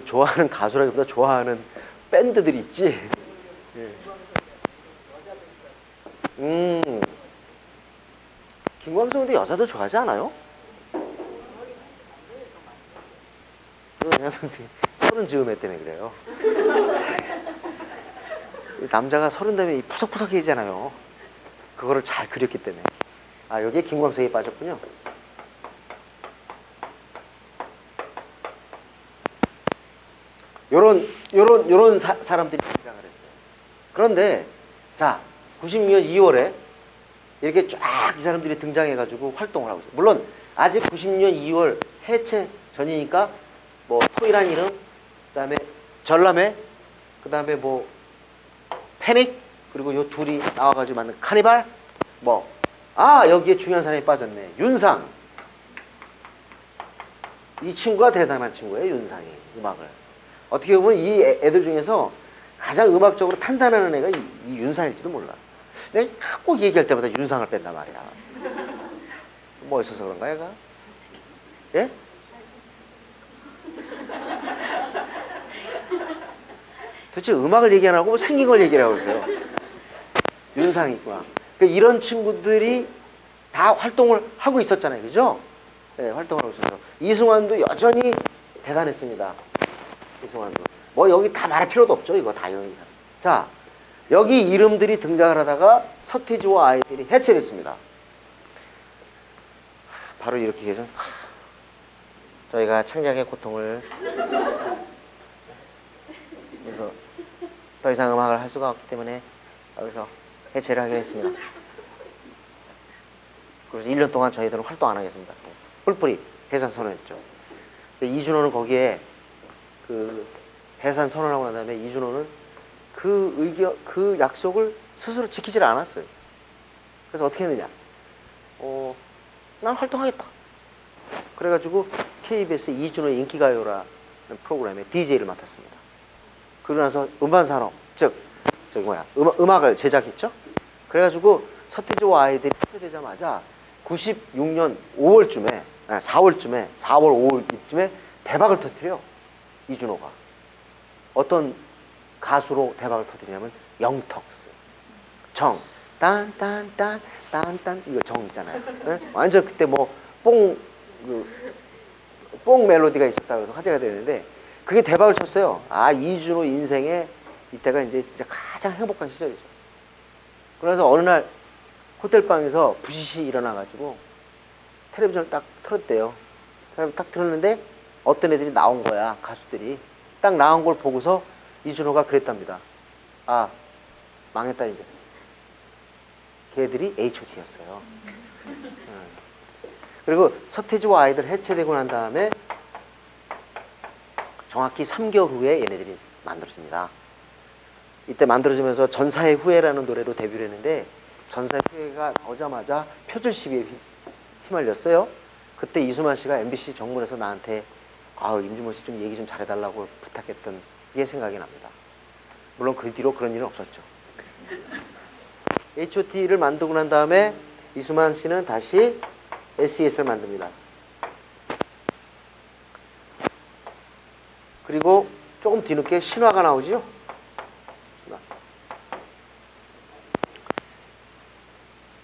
좋아하는 가수라기보다 좋아하는 밴드들이 있지. 김광석은 근데 여자도 좋아하지 않아요? 왜냐면 서른 즈음에 때문에 그래요. 남자가 서른 되면 푸석푸석해지잖아요. 그거를 잘 그렸기 때문에. 여기에 김광석이 빠졌군요. 요런 사람들이 등장을 했어요. 그런데, 자, 96년 2월에 이렇게 쫙 이 사람들이 등장해가지고 활동을 하고 있어요. 물론, 아직 96년 2월 해체 전이니까, 뭐, 토이란 이름, 그 다음에 전람회, 그 다음에 뭐, 패닉, 그리고 요 둘이 나와가지고 만든 카니발, 여기에 중요한 사람이 빠졌네. 윤상. 이 친구가 대단한 친구예요, 윤상이. 음악을. 어떻게 보면 이 애들 중에서 가장 음악적으로 탄탄한 애가 이 윤상일지도 몰라. 내가 꼭 얘기할 때마다 윤상을 뺀단 말이야. 뭐 있어서 그런가, 얘가? 예? 도대체 음악을 얘기 안 하고 뭐 생긴 걸 얘기를 하고 있어요. 윤상이 있구나. 그러니까 이런 친구들이 다 활동을 하고 있었잖아요. 그죠? 네, 활동을 하고 있어서. 이승환도 여전히 대단했습니다. 이승환도. 뭐 여기 다 말할 필요도 없죠. 이거 다 여기. 자, 여기 이름들이 등장을 하다가 서태지와 아이들이 해체됐습니다. 바로 이렇게 해서 저희가 창작의 고통을 그래서 더 이상 음악을 할 수가 없기 때문에 여기서 해체를 하기로 했습니다. 그래서 1년 동안 저희들은 활동 안 하겠습니다. 뿔뿔이 해산 선언했죠. 이준호는 거기에 그 해산 선언하고 난 다음에 이준호는 그 약속을 스스로 지키질 않았어요. 그래서 어떻게 했느냐? 난 활동하겠다. 그래가지고 KBS 이준호의 인기가요라는 프로그램에 DJ를 맡았습니다. 그러고 나서 음반산업, 음악을 제작했죠. 그래가지고 서태지와 아이들이 해체되자마자 96년 5월쯤에, 4월 5월쯤에 대박을 터뜨려 이준호가. 어떤 가수로 대박을 터뜨리냐면 영턱스. 정, 딴딴딴 이거 정 있잖아요. 네? 완전 그때 뭐 뽕 멜로디가 있었다고 해서 화제가 되는데 그게 대박을 쳤어요. 이준호 인생에 이때가 이제 진짜 가장 행복한 시절이죠. 그래서 어느 날 호텔방에서 부시시 일어나가지고 텔레비전을 딱 틀었대요. 딱 틀었는데 어떤 애들이 나온 거야, 가수들이. 딱 나온 걸 보고서 이준호가 그랬답니다. 망했다 이제. 걔들이 H.O.T였어요. 그리고 서태지와 아이들 해체되고 난 다음에 정확히 3개월 후에 얘네들이 만들어집니다. 이때 만들어지면서 전사의 후예라는 노래로 데뷔를 했는데 전사의 후예가 나오자마자 표절 시비에 휘말렸어요. 그때 이수만 씨가 MBC 정문에서 나한테 임준모 씨 좀 얘기 좀 잘해달라고 부탁했던 게 생각이 납니다. 물론 그 뒤로 그런 일은 없었죠. H.O.T를 만들고 난 다음에 이수만 씨는 다시 SES를 만듭니다. 그리고 조금 뒤늦게 신화가 나오죠.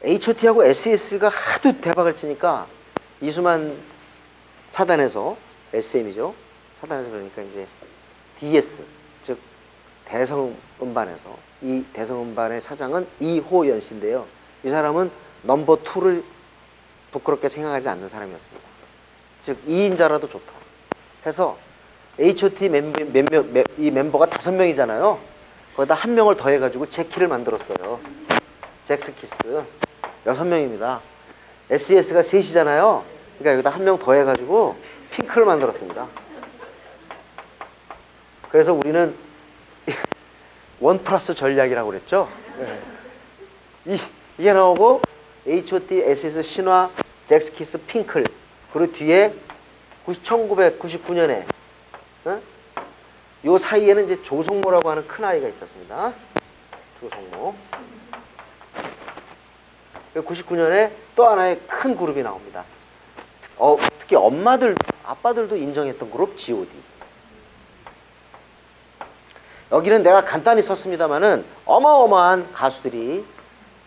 H.O.T하고 SES가 하도 대박을 치니까 이수만 사단에서 SM이죠. 사단에서 그러니까 이제 DS 즉 대성음반에서 이 대성음반의 사장은 이호연 씨인데요. 이 사람은 넘버 2를 부끄럽게 생각하지 않는 사람이었습니다. 즉 2인자라도 좋다 해서 H.O.T 이 멤버가 5명이잖아요. 거기다 1명을 더해가지고 제키를 만들었어요. 잭스키스 6명입니다. SES가 3이잖아요. 그러니까 여기다 1명 더해가지고 핑크를 만들었습니다. 그래서 우리는 원 플러스 전략이라고 그랬죠. 이게 나오고 H.O.T, SS, 신화, 잭스키스, 핑클. 그리고 뒤에 1999년에 요 사이에는 이제 조성모라고 하는 큰 아이가 있었습니다. 조성모. 99년에 또 하나의 큰 그룹이 나옵니다. 특히 아빠들도 인정했던 그룹 G.O.D. 여기는 내가 간단히 썼습니다만은 어마어마한 가수들이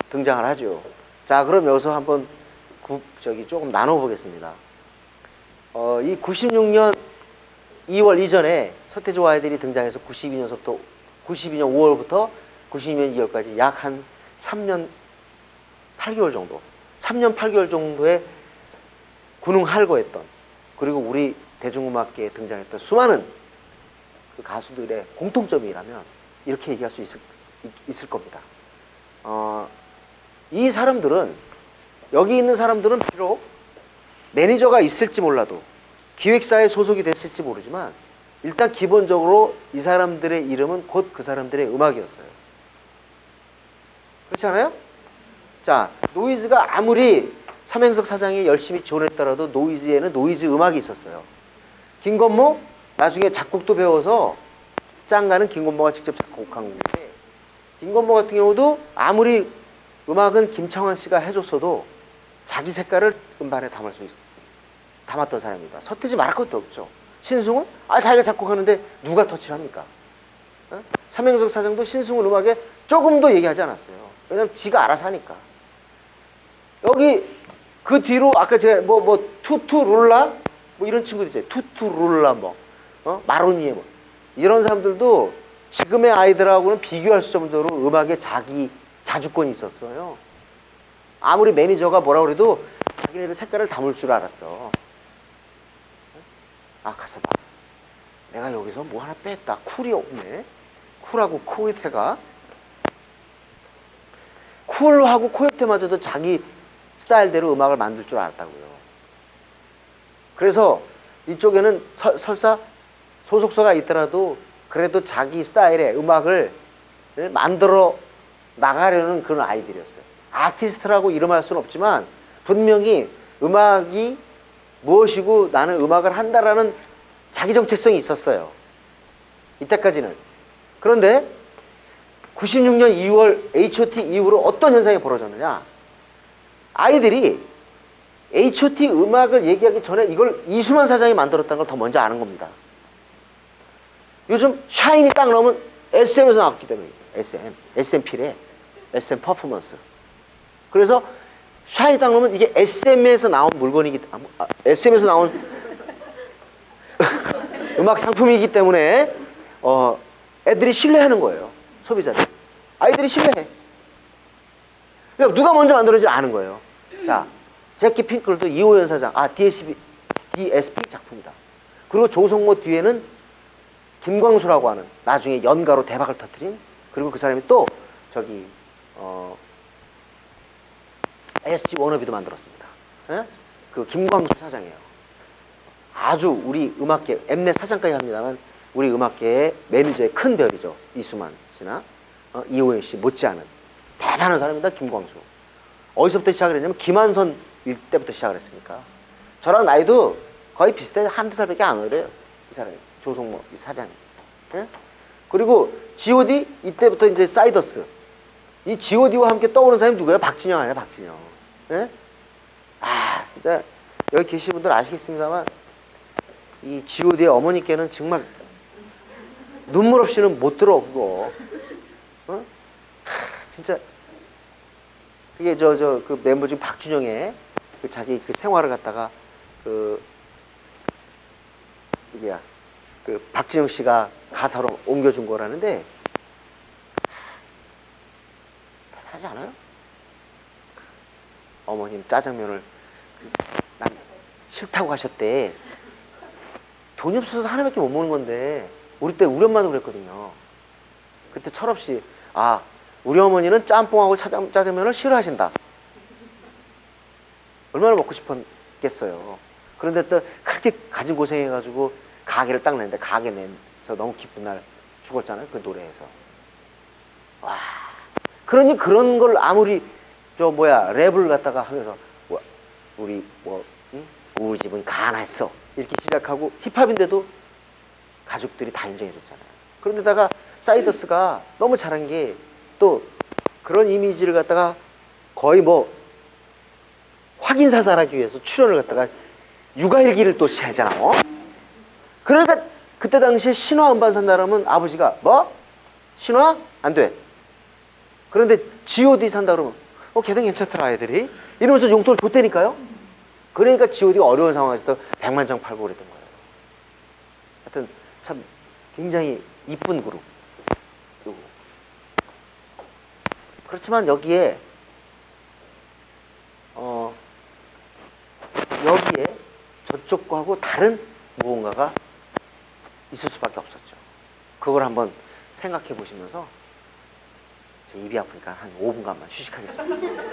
등장을 하죠. 자, 그럼 여기서 한번 조금 나눠보겠습니다. 이 96년 2월 이전에 서태지와 아이들이 등장해서 92년 5월부터 92년 2월까지 약 한 3년 8개월 정도, 3년 8개월 정도의 군웅할거했던, 그리고 우리 대중음악계에 등장했던 수많은 그 가수들의 공통점이라면 이렇게 얘기할 수 있을 겁니다. 이 사람들은, 여기 있는 사람들은 비록 매니저가 있을지 몰라도 기획사에 소속이 됐을지 모르지만 일단 기본적으로 이 사람들의 이름은 곧 그 사람들의 음악이었어요. 그렇지 않아요? 자, 노이즈가 아무리 삼행석 사장이 열심히 지원했더라도 노이즈에는 노이즈 음악이 있었어요. 김건모 나중에 작곡도 배워서 짱가는 김건모가 직접 작곡한 건데, 김건모 같은 경우도 아무리 음악은 김창완 씨가 해줬어도 자기 색깔을 음반에 담았던 사람입니다. 서태지 말할 것도 없죠. 신승훈? 자기가 작곡하는데 누가 터치를 합니까? 삼행석 사장도 신승훈 음악에 조금도 얘기하지 않았어요. 왜냐면 지가 알아서 하니까. 여기 그 뒤로 아까 제가 투투룰라 이런 친구들 있어요. 투투룰라 마로니에 이런 사람들도 지금의 아이들하고는 비교할 수 정도로 음악에 자기 자주권이 있었어요. 아무리 매니저가 뭐라 그래도 자기네들 색깔을 담을 줄 알았어. 아, 가서 봐. 내가 여기서 뭐 하나 뺐다. 쿨이 없네. 쿨하고 코요테가. 쿨하고 코요테마저도 자기 스타일대로 음악을 만들 줄 알았다고요. 그래서 이쪽에는 설사 소속사가 있더라도 그래도 자기 스타일의 음악을 만들어 나가려는 그런 아이들이었어요. 아티스트라고 이름할 수는 없지만 분명히 음악이 무엇이고 나는 음악을 한다라는 자기 정체성이 있었어요. 이때까지는. 그런데 96년 2월 H.O.T 이후로 어떤 현상이 벌어졌느냐. 아이들이 H.O.T 음악을 얘기하기 전에 이걸 이수만 사장이 만들었다는 걸 더 먼저 아는 겁니다. 요즘 샤인이 딱 나오면 SM에서 나왔기 때문에 SMP래. SM 퍼포먼스. 그래서 샤인이 딱 나오면 이게 SM에서 나온 물건이기 때문에 SM에서 나온 음악 상품이기 때문에 애들이 신뢰하는 거예요. 소비자들. 아이들이 신뢰해. 그러니까 누가 먼저 만들었는지 아는 거예요. 자, 제키 핑클도 이호연 사장, DSP 작품이다. 그리고 조성모 뒤에는 김광수라고 하는 나중에 연가로 대박을 터뜨린, 그리고 그 사람이 또 저기 SG 워너비도 만들었습니다. 에? 그 김광수 사장이에요. 아주 우리 음악계 엠넷 사장까지 합니다만 우리 음악계의 매니저의 큰 별이죠. 이수만 씨나 이호연 씨 못지않은 대단한 사람입니다. 김광수. 어디서부터 시작을 했냐면 김한선 일 때부터 시작을 했으니까. 저랑 나이도 거의 비슷해. 한두 살밖에 안 어려요. 이 사람이. 조성모 이 사장이. 예? 그리고 G.O.D 이때부터 이제 사이더스. 이 G.O.D와 함께 떠오르는 사람이 누구예요? 박진영 아니에요? 박진영. 예? 아 진짜 여기 계신 분들 아시겠습니다만 이 G.O.D의 어머니께는 정말 눈물 없이는 못 들어 그거. 어? 진짜 그게 그 멤버 중에 박준영의 그 자기 그 생활을 갖다가 그 박진영 씨가 가사로 옮겨준 거라는데 대단하지 않아요? 어머님 짜장면을 난 싫다고 하셨대. 돈이 없어서 하나밖에 못 먹는 건데 우리 때 우리 엄마도 그랬거든요. 그때 철없이 우리 어머니는 짬뽕하고 짜장면을 싫어하신다. 얼마나 먹고 싶었겠어요. 그런데 또 그렇게 가진 고생해가지고 가게를 딱 냈는데 가게 내서 너무 기쁜 날 죽었잖아요. 그 노래에서. 와. 그러니 그런 걸 아무리 랩을 갖다가 하면서 우리 우리 집은 가난했어 이렇게 시작하고 힙합인데도 가족들이 다 인정해줬잖아요. 그런데다가 사이더스가 너무 잘한 게 또 그런 이미지를 갖다가 거의 확인사살하기 위해서 출연을 갖다가 육아일기를 또 시작하잖아. 그러니까 그때 당시에 신화 음반 산다 그러면 아버지가 신화? 안 돼. 그런데 G.O.D 산다 그러면 걔는 괜찮더라 애들이 이러면서 용돈을 줬다니까요. 그러니까 G.O.D가 어려운 상황에서 또 100만 장 팔고 그랬던 거예요. 하여튼 참 굉장히 이쁜 그룹. 그렇지만 여기에 저쪽하고 다른 무언가가 있을 수밖에 없었죠. 그걸 한번 생각해 보시면서 제 입이 아프니까 한 5분간만 휴식하겠습니다.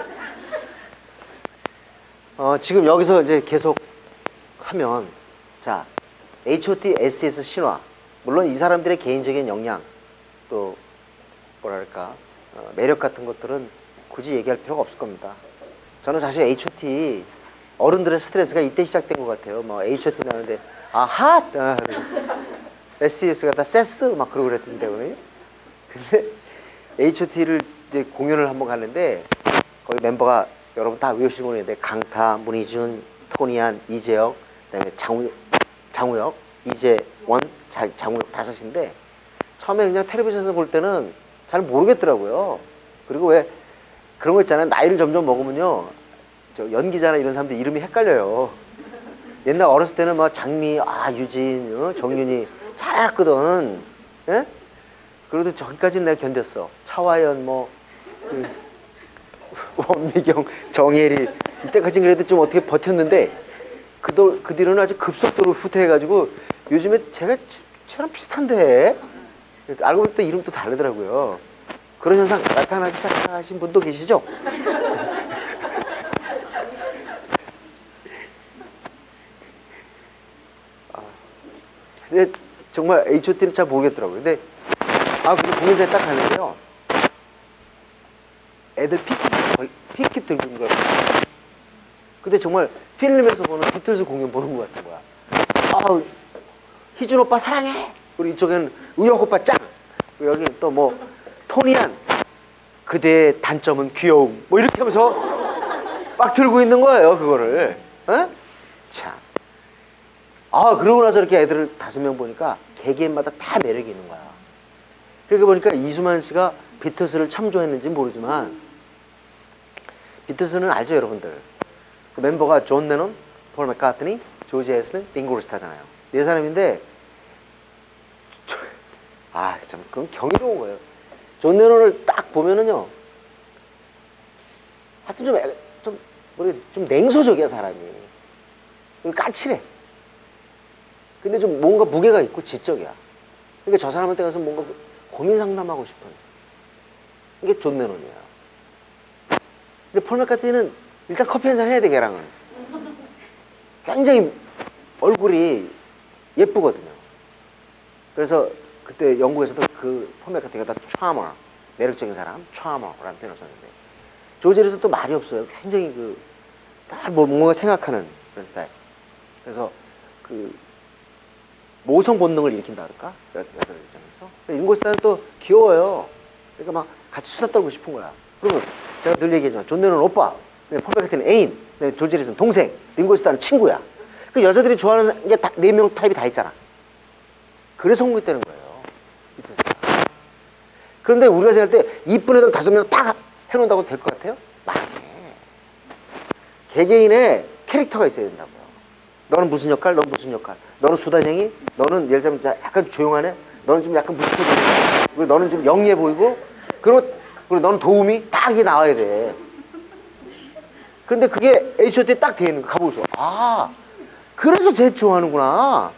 지금 여기서 이제 계속 하면 자 H.O.T, S.E.S 신화 물론 이 사람들의 개인적인 역량 또 뭐랄까 매력 같은 것들은 굳이 얘기할 필요가 없을 겁니다. 저는 사실 H.O.T 어른들의 스트레스가 이때 시작된 것 같아요. H.O.T 나오는데 핫! S.E.S가 다 세스 막 그러고 그랬던데 오늘. 근데 H.O.T를 이제 공연을 한번 갔는데 거기 멤버가 여러분 다 외우시는 분인데 강타, 문희준, 토니안, 이재혁, 그다음에 장우혁, 이재원, 장우혁 다섯인데 처음에 그냥 텔레비전에서 볼 때는 잘 모르겠더라고요. 그리고 왜 그런 거 있잖아요. 나이를 점점 먹으면요. 연기자나 이런 사람들 이름이 헷갈려요. 옛날 어렸을 때는 장미, 유진, 정윤이 잘 알았거든. 예? 그래도 저기까지는 내가 견뎠어. 차화연, 뭐, 그, 원미경, 정혜리. 이때까지는 그래도 좀 어떻게 버텼는데, 그 뒤로는 아주 급속도로 후퇴해가지고, 요즘에 제가 쟤랑 비슷한데? 알고 보니 또 이름도 다르더라고요. 그런 현상 나타나기 시작하신 분도 계시죠? 근데 정말 H.O.T는 잘 모르겠더라고요. 근데 그리고 공연장에 딱 가는데요. 애들 피켓 들고 있는 거야. 근데 정말 필름에서 보는 비틀즈 공연 보는 것 같은 거야. 희준 오빠 사랑해. 우리 이쪽에는 우혁 오빠 짱. 여기 또 뭐 토니안 그대의 단점은 귀여움. 뭐 이렇게 하면서 막 들고 있는 거예요. 그거를. 어? 참. 그러고 나서 이렇게 애들을 5명 보니까 개개인마다 다 매력이 있는 거야. 그러니까 보니까 이수만 씨가 비틀스를 참조했는지 모르지만 비틀스는 알죠, 여러분들? 그 멤버가 존 레논, 폴 맥카트니, 조지 해리슨, 링고 스타잖아요. 4사람인데 참 그건 경이로운 거예요. 존 레논을 딱 보면은요, 하여튼 좀 냉소적이야, 사람이. 까칠해. 근데 좀 뭔가 무게가 있고 지적이야. 그러니까 저 사람한테 가서 뭔가 고민 상담하고 싶은. 이게 존 레논이야. 근데 폴 맥카트니는 일단 커피 한잔 해야 돼, 걔랑은. 굉장히 얼굴이 예쁘거든요. 그래서 그때 영국에서도 그 폴 맥카트니가 다 charmer, 매력적인 사람, charmer라는 표현을 썼는데, 조지에서 또 말이 없어요. 굉장히 딱 뭔가 생각하는 그런 스타일. 그래서 모성 본능을 일으킨다 그럴까? 여자들 입장에서. 링고 스타는 또 귀여워요. 그러니까 막 같이 수다 떨고 싶은 거야. 그러면 제가 늘 얘기하지만 존 레논 오빠, 폴 맥카트니는 애인, 조지 해리슨 동생, 링고 스타는 친구야. 그 여자들이 좋아하는 게 4명 타입이 다 있잖아. 그래서 성공했다는 거예요. 그런데 우리가 생각할 때 이쁜 애들 5명 딱 해놓는다고 될 것 같아요? 망해. 개개인의 캐릭터가 있어야 된다고요. 너는 무슨 역할? 너는 무슨 역할? 너는 수다쟁이? 너는 예를 들면 약간 조용하네? 너는 좀 약간 무식해 보이고, 그리고 너는 좀 영리해 보이고, 그리고 너는 도움이 딱 이게 나와야 돼. 근데 그게 H.O.T 딱 돼 있는 거 가보죠. 그래서 쟤 좋아하는구나.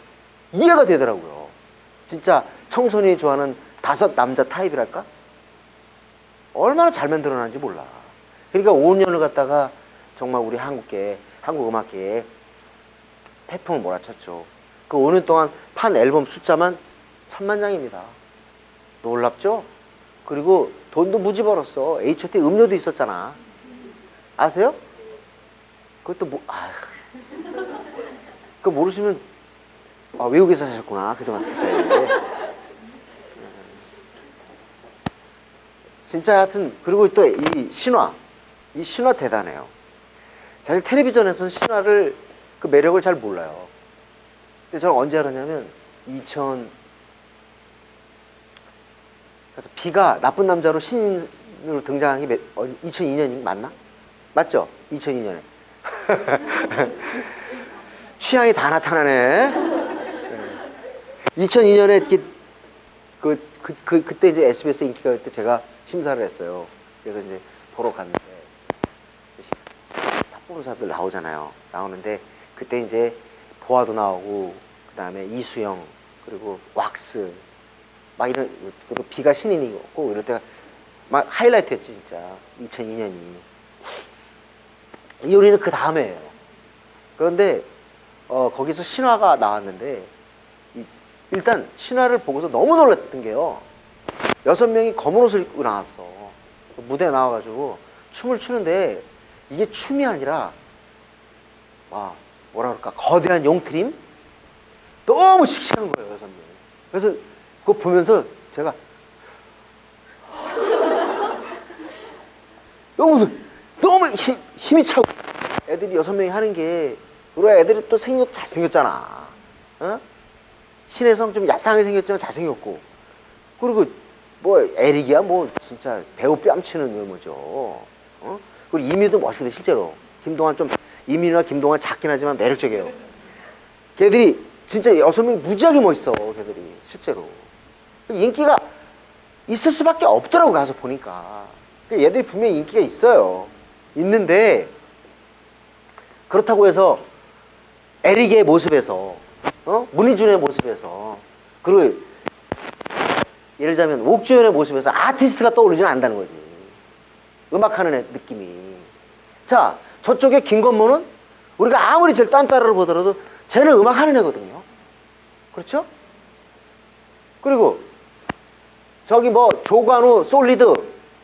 이해가 되더라고요. 진짜 청소년이 좋아하는 5 남자 타입이랄까? 얼마나 잘 만들어놨는지 몰라. 그러니까 5년을 갖다가 정말 우리 한국 음악계에 태풍을 몰아쳤죠. 그 5년 동안 판 앨범 숫자만 1000만 장입니다. 놀랍죠? 그리고 돈도 무지 벌었어. H.O.T 음료도 있었잖아. 아세요? 그것도 그거 모르시면 외국에서 사셨구나. 그저 진짜 하여튼. 그리고 또 이 신화 대단해요. 사실 텔레비전에서는 신화를 그 매력을 잘 몰라요. 근데 저는 언제 알았냐면 그래서 비가 나쁜 남자로 신인으로 등장한 게 2002년이 맞나? 맞죠? 2002년에. 취향이 다 나타나네. 2002년에 그때 이제 SBS 인기가요 때 제가 심사를 했어요. 그래서 이제 보러 갔는데 탑 보는 사람들 나오잖아요. 나오는데 그때 이제 보아도 나오고, 그 다음에 이수영, 그리고 왁스, 막 이런, 그리고 비가 신인이고 이럴 때가 막 하이라이트였지, 진짜. 2002년이. 이효리는 그 다음에예요. 그런데 거기서 신화가 나왔는데, 일단 신화를 보고서 너무 놀랐던 게요, 6명이 검은 옷을 입고 나왔어. 무대에 나와가지고 춤을 추는데 이게 춤이 아니라 뭐라 그럴까, 거대한 용트림? 너무 씩씩한 거예요, 6명이. 그래서 그거 보면서 제가 너무 힘이 차고, 애들이 6명이 하는 게, 우리 애들이 또 잘생겼잖아. 신혜성 좀 야상하게 생겼지만 잘생겼고, 그리고 뭐 에릭이야 뭐 진짜 배우 뺨치는 외모죠. 그리고 이민도 멋있거든, 실제로. 이민이나 김동완 작긴 하지만 매력적이에요. 걔들이 진짜 6명이 무지하게 멋있어, 걔들이 실제로. 인기가 있을 수밖에 없더라고, 가서 보니까. 그러니까 얘들이 분명히 인기가 있어요. 있는데, 그렇다고 해서 에릭의 모습에서, 문희준의 모습에서, 그리고 예를 들자면 옥주현의 모습에서 아티스트가 떠오르지는 않는다는 거지. 음악하는 느낌이. 자, 저쪽에 김건모는 우리가 아무리 제일 딴따라를 보더라도 쟤는 음악하는 애거든요. 그렇죠? 그리고 저기 뭐 조관우, 솔리드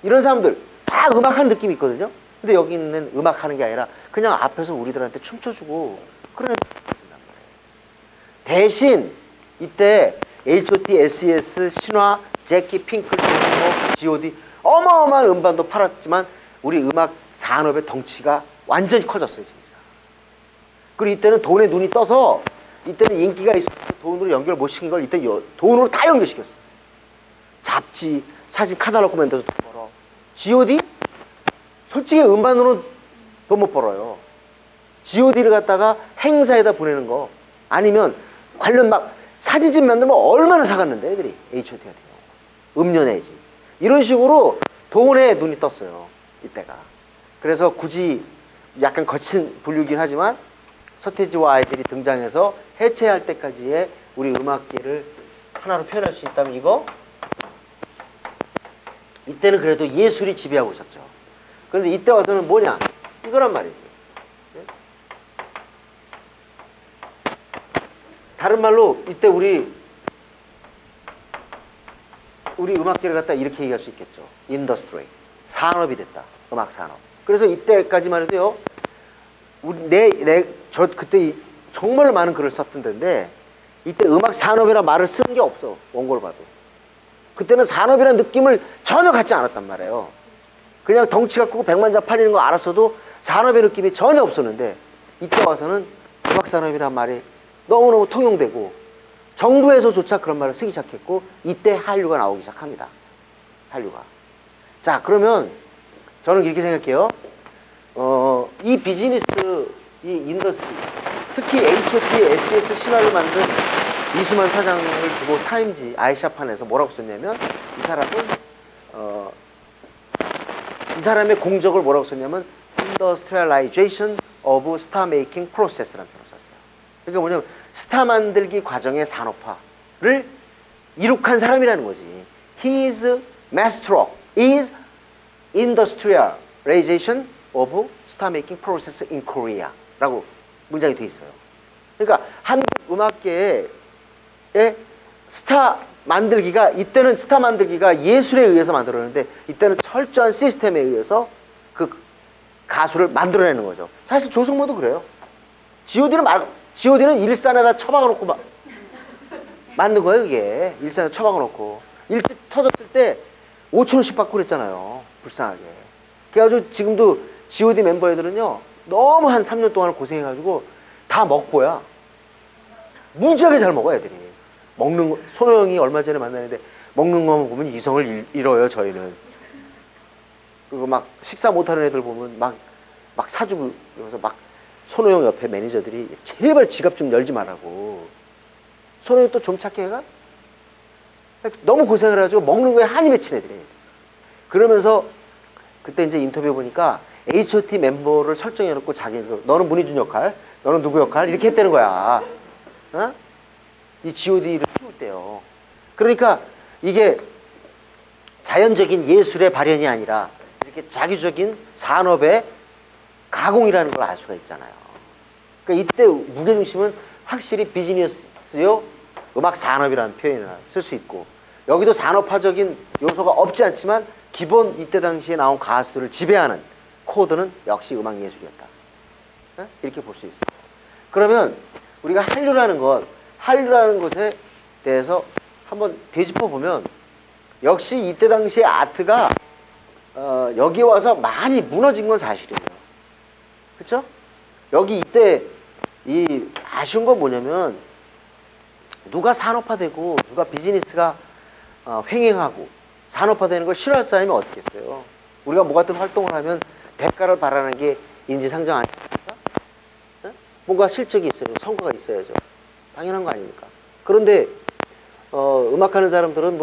이런 사람들 다 음악하는 느낌이 있거든요. 근데 여기 있는 음악하는 게 아니라 그냥 앞에서 우리들한테 춤춰주고 그런 애들 말이에요. 대신 이때 H.O.T, S.E.S, 신화, 제키, 핑클, G.O.D 어마어마한 음반도 팔았지만 우리 음악 산업의 덩치가 완전히 커졌어요, 진짜. 그리고 이때는 돈에 눈이 떠서 이때는 인기가 있어서 돈으로 연결 못 시킨 걸 이때 돈으로 다 연결시켰어. 잡지, 사진 카탈로그 만들어서 돈 벌어. G.O.D? 솔직히 음반으로 돈 못 벌어요. G.O.D를 갖다가 행사에다 보내는 거 아니면 관련 막 사진집 만들면 얼마나 사갔는데 애들이 H.O.T 같은 경우 음료 내지 이런 식으로 돈에 눈이 떴어요, 이때가. 그래서 굳이 약간 거친 분류긴 하지만 서태지와 아이들이 등장해서 해체할 때까지의 우리 음악계를 하나로 표현할 수 있다면 이거? 이때는 그래도 예술이 지배하고 있었죠. 그런데 이때 와서는 뭐냐? 이거란 말이지. 다른 말로 이때 우리 음악계를 갖다 이렇게 얘기할 수 있겠죠. 인더스트리. 산업이 됐다. 음악 산업. 그래서 이때까지만 해도요. 저 그때 정말 많은 글을 썼던 데인데 이때 음악 산업이라는 말을 쓴 게 없어. 원고를 봐도. 그때는 산업이라는 느낌을 전혀 갖지 않았단 말이에요. 그냥 덩치가 크고 백만장 팔리는 거 알았어도 산업의 느낌이 전혀 없었는데 이때 와서는 음악 산업이라는 말이 너무너무 통용되고 정부에서조차 그런 말을 쓰기 시작했고 이때 한류가 나오기 시작합니다. 한류가. 자, 그러면 저는 이렇게 생각해요. 이 비즈니스, 이 인더스트리, 특히 H.O.T, S.E.S 신화를 만든 이수만 사장을 두고 타임지 아이샤판에서 뭐라고 썼냐면 이 사람의 공적을 뭐라고 썼냐면 Industrialization of Star Making Process라는 표현을 썼어요. 그러니까 뭐냐면 스타 만들기 과정의 산업화를 이룩한 사람이라는 거지. His masterstroke is industrialization of star making process in Korea 라고 문장이 돼 있어요. 그러니까 한국 음악계의 스타 만들기가 이때는 스타 만들기가 예술에 의해서 만들어내는데 이때는 철저한 시스템에 의해서 그 가수를 만들어내는 거죠. 사실 조성모도 그래요. G.O.D는 일산에다 처박아 놓고 만든 거예요, 이게. 일산에 처박아 놓고. 일집 터졌을 때 5,000원씩 받고 그랬잖아요. 불쌍하게. 그래가지고 지금도 G.O.D 멤버 애들은요, 너무 한 3년 동안 고생해가지고 다 먹고야. 무지하게 잘 먹어, 애들이. 먹는 거, 손호영이 얼마 전에 만났는데 먹는 거만 보면 이성을 잃어요, 저희는. 그리고 막 식사 못하는 애들 보면 막 사주고 이러면서 막 손호영 옆에 매니저들이 제발 지갑 좀 열지 말라고. 손호영 또 좀 착해 해가? 너무 고생을 해가지고 먹는 거에 한이 맺힌 애들이. 그러면서 그때 이제 인터뷰 보니까 H.O.T 멤버를 설정해놓고 자기는 너는 문희준 역할, 너는 누구 역할 이렇게 했다는 거야. 어? 이 G.O.D를 키울 때요. 그러니까 이게 자연적인 예술의 발현이 아니라 이렇게 자기적인 산업의 가공이라는 걸 알 수가 있잖아요. 그러니까 이때 무게중심은 확실히 비즈니스요, 음악 산업이라는 표현을 쓸 수 있고 여기도 산업화적인 요소가 없지 않지만 기본 이때 당시에 나온 가수들을 지배하는 코드는 역시 음악 예술이었다. 이렇게 볼 수 있어요. 그러면 우리가 한류라는 것에 대해서 한번 되짚어 보면 역시 이때 당시에 아트가 여기 와서 많이 무너진 건 사실이에요. 그렇죠? 여기 이때 이 아쉬운 건 뭐냐면 누가 산업화되고 누가 비즈니스가 횡행하고 산업화되는 걸 싫어할 사람이 어떻겠어요? 우리가 뭐 같은 활동을 하면 대가를 바라는 게 인지상정 아닙니까? 뭔가 실적이 있어요. 성과가 있어야죠. 당연한 거 아닙니까? 그런데 음악하는 사람들은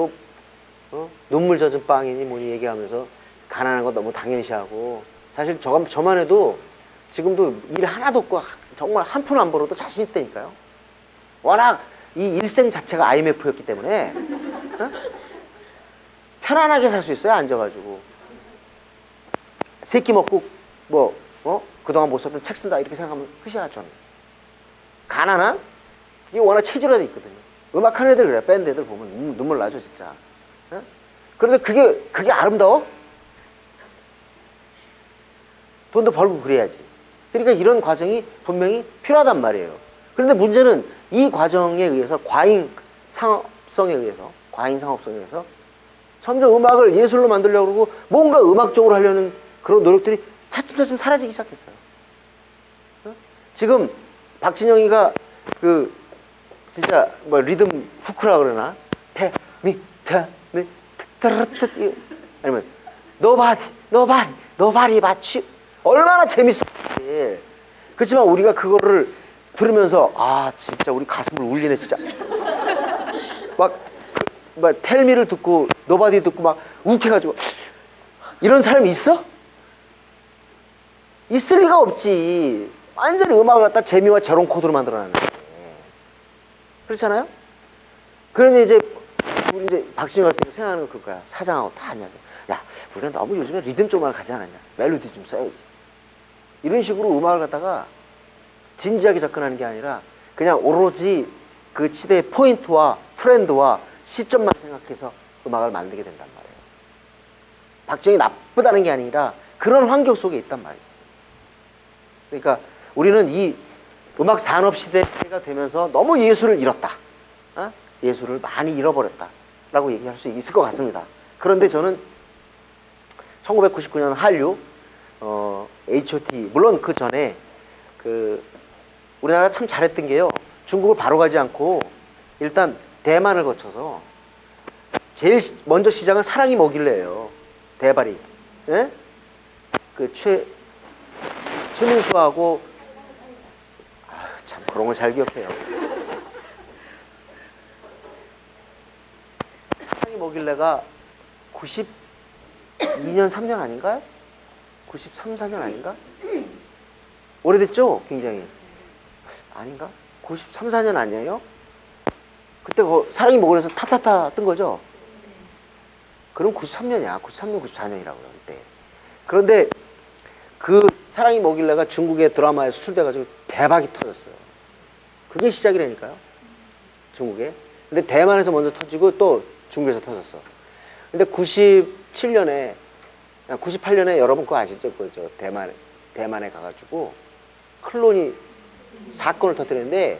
눈물 젖은 빵이니 뭐니 얘기하면서 가난한 거 너무 당연시하고, 사실 저만 해도 지금도 일 하나도 없고 정말 한 푼 안 벌어도 자신 있다니까요. 워낙 이 일생 자체가 IMF였기 때문에 어? 편안하게 살 수 있어요. 앉아가지고 세끼 먹고 그동안 못 썼던 책 쓴다 이렇게 생각하면 끝이야. 저는 가난한 이게 워낙 체질화돼 있거든요. 음악하는 애들 그래. 밴드 애들 보면 눈물 나죠 진짜. 어? 그런데 그게 아름다워? 돈도 벌고 그래야지. 그러니까 이런 과정이 분명히 필요하단 말이에요. 그런데 문제는 이 과정에 의해서 과잉 상업성에 의해서 점점 음악을 예술로 만들려고 그러고 뭔가 음악적으로 하려는 그런 노력들이 차츰차츰 사라지기 시작했어요. 어? 지금 박진영이가 진짜 뭐 리듬 후크라 그러나 아니면 nobody but you 얼마나 재밌어. 그렇지만 우리가 그거를 들으면서 진짜 우리 가슴을 울리네 진짜. 막 텔미를 듣고 노바디 듣고 막 욱해가지고 이런 사람이 있어? 있을 리가 없지. 완전히 음악을 갖다 재미와 제롬 코드로 만들어놨는데. 그렇잖아요? 그런데 이제 우리 이제 박진영 같은 거 생각하는 거 그거야. 사장하고 다 하냐고. 야, 우리가 너무 요즘에 리듬 쪽만 가지 않았냐. 멜로디 좀 써야지. 이런 식으로 음악을 갖다가 진지하게 접근하는 게 아니라 그냥 오로지 그 시대의 포인트와 트렌드와 시점만 생각해서 음악을 만들게 된단 말이에요. 박진영이 나쁘다는 게 아니라 그런 환경 속에 있단 말이에요. 그러니까 우리는 이 음악 산업 시대가 되면서 너무 예술을 잃었다. 예술을 많이 잃어버렸다. 라고 얘기할 수 있을 것 같습니다. 그런데 저는 1999년 한류, H.O.T. 물론 그 전에 우리나라가 참 잘했던 게요. 중국을 바로 가지 않고 일단 대만을 거쳐서 제일 먼저 시작은 사랑이 뭐길래예요. 대발이. 예? 최민수하고 참 그런 걸 잘 기억해요. 사랑이 뭐길래가 92년 3년 아닌가요? 93, 4년 아닌가? 오래됐죠? 굉장히. 아닌가? 93, 4년 아니에요? 그때 사랑이 뭐길래서 타타타 뜬 거죠? 그럼 93년이야. 93년, 94년이라고요. 그때. 그런데 그 사랑이 뭐길래가 중국의 드라마에 수출돼가지고 대박이 터졌어요. 그게 시작이라니까요. 중국에. 근데 대만에서 먼저 터지고 또 중국에서 터졌어. 근데 98년에 여러분 그거 아시죠? 대만에 가가지고 클론이 사건을 터뜨렸는데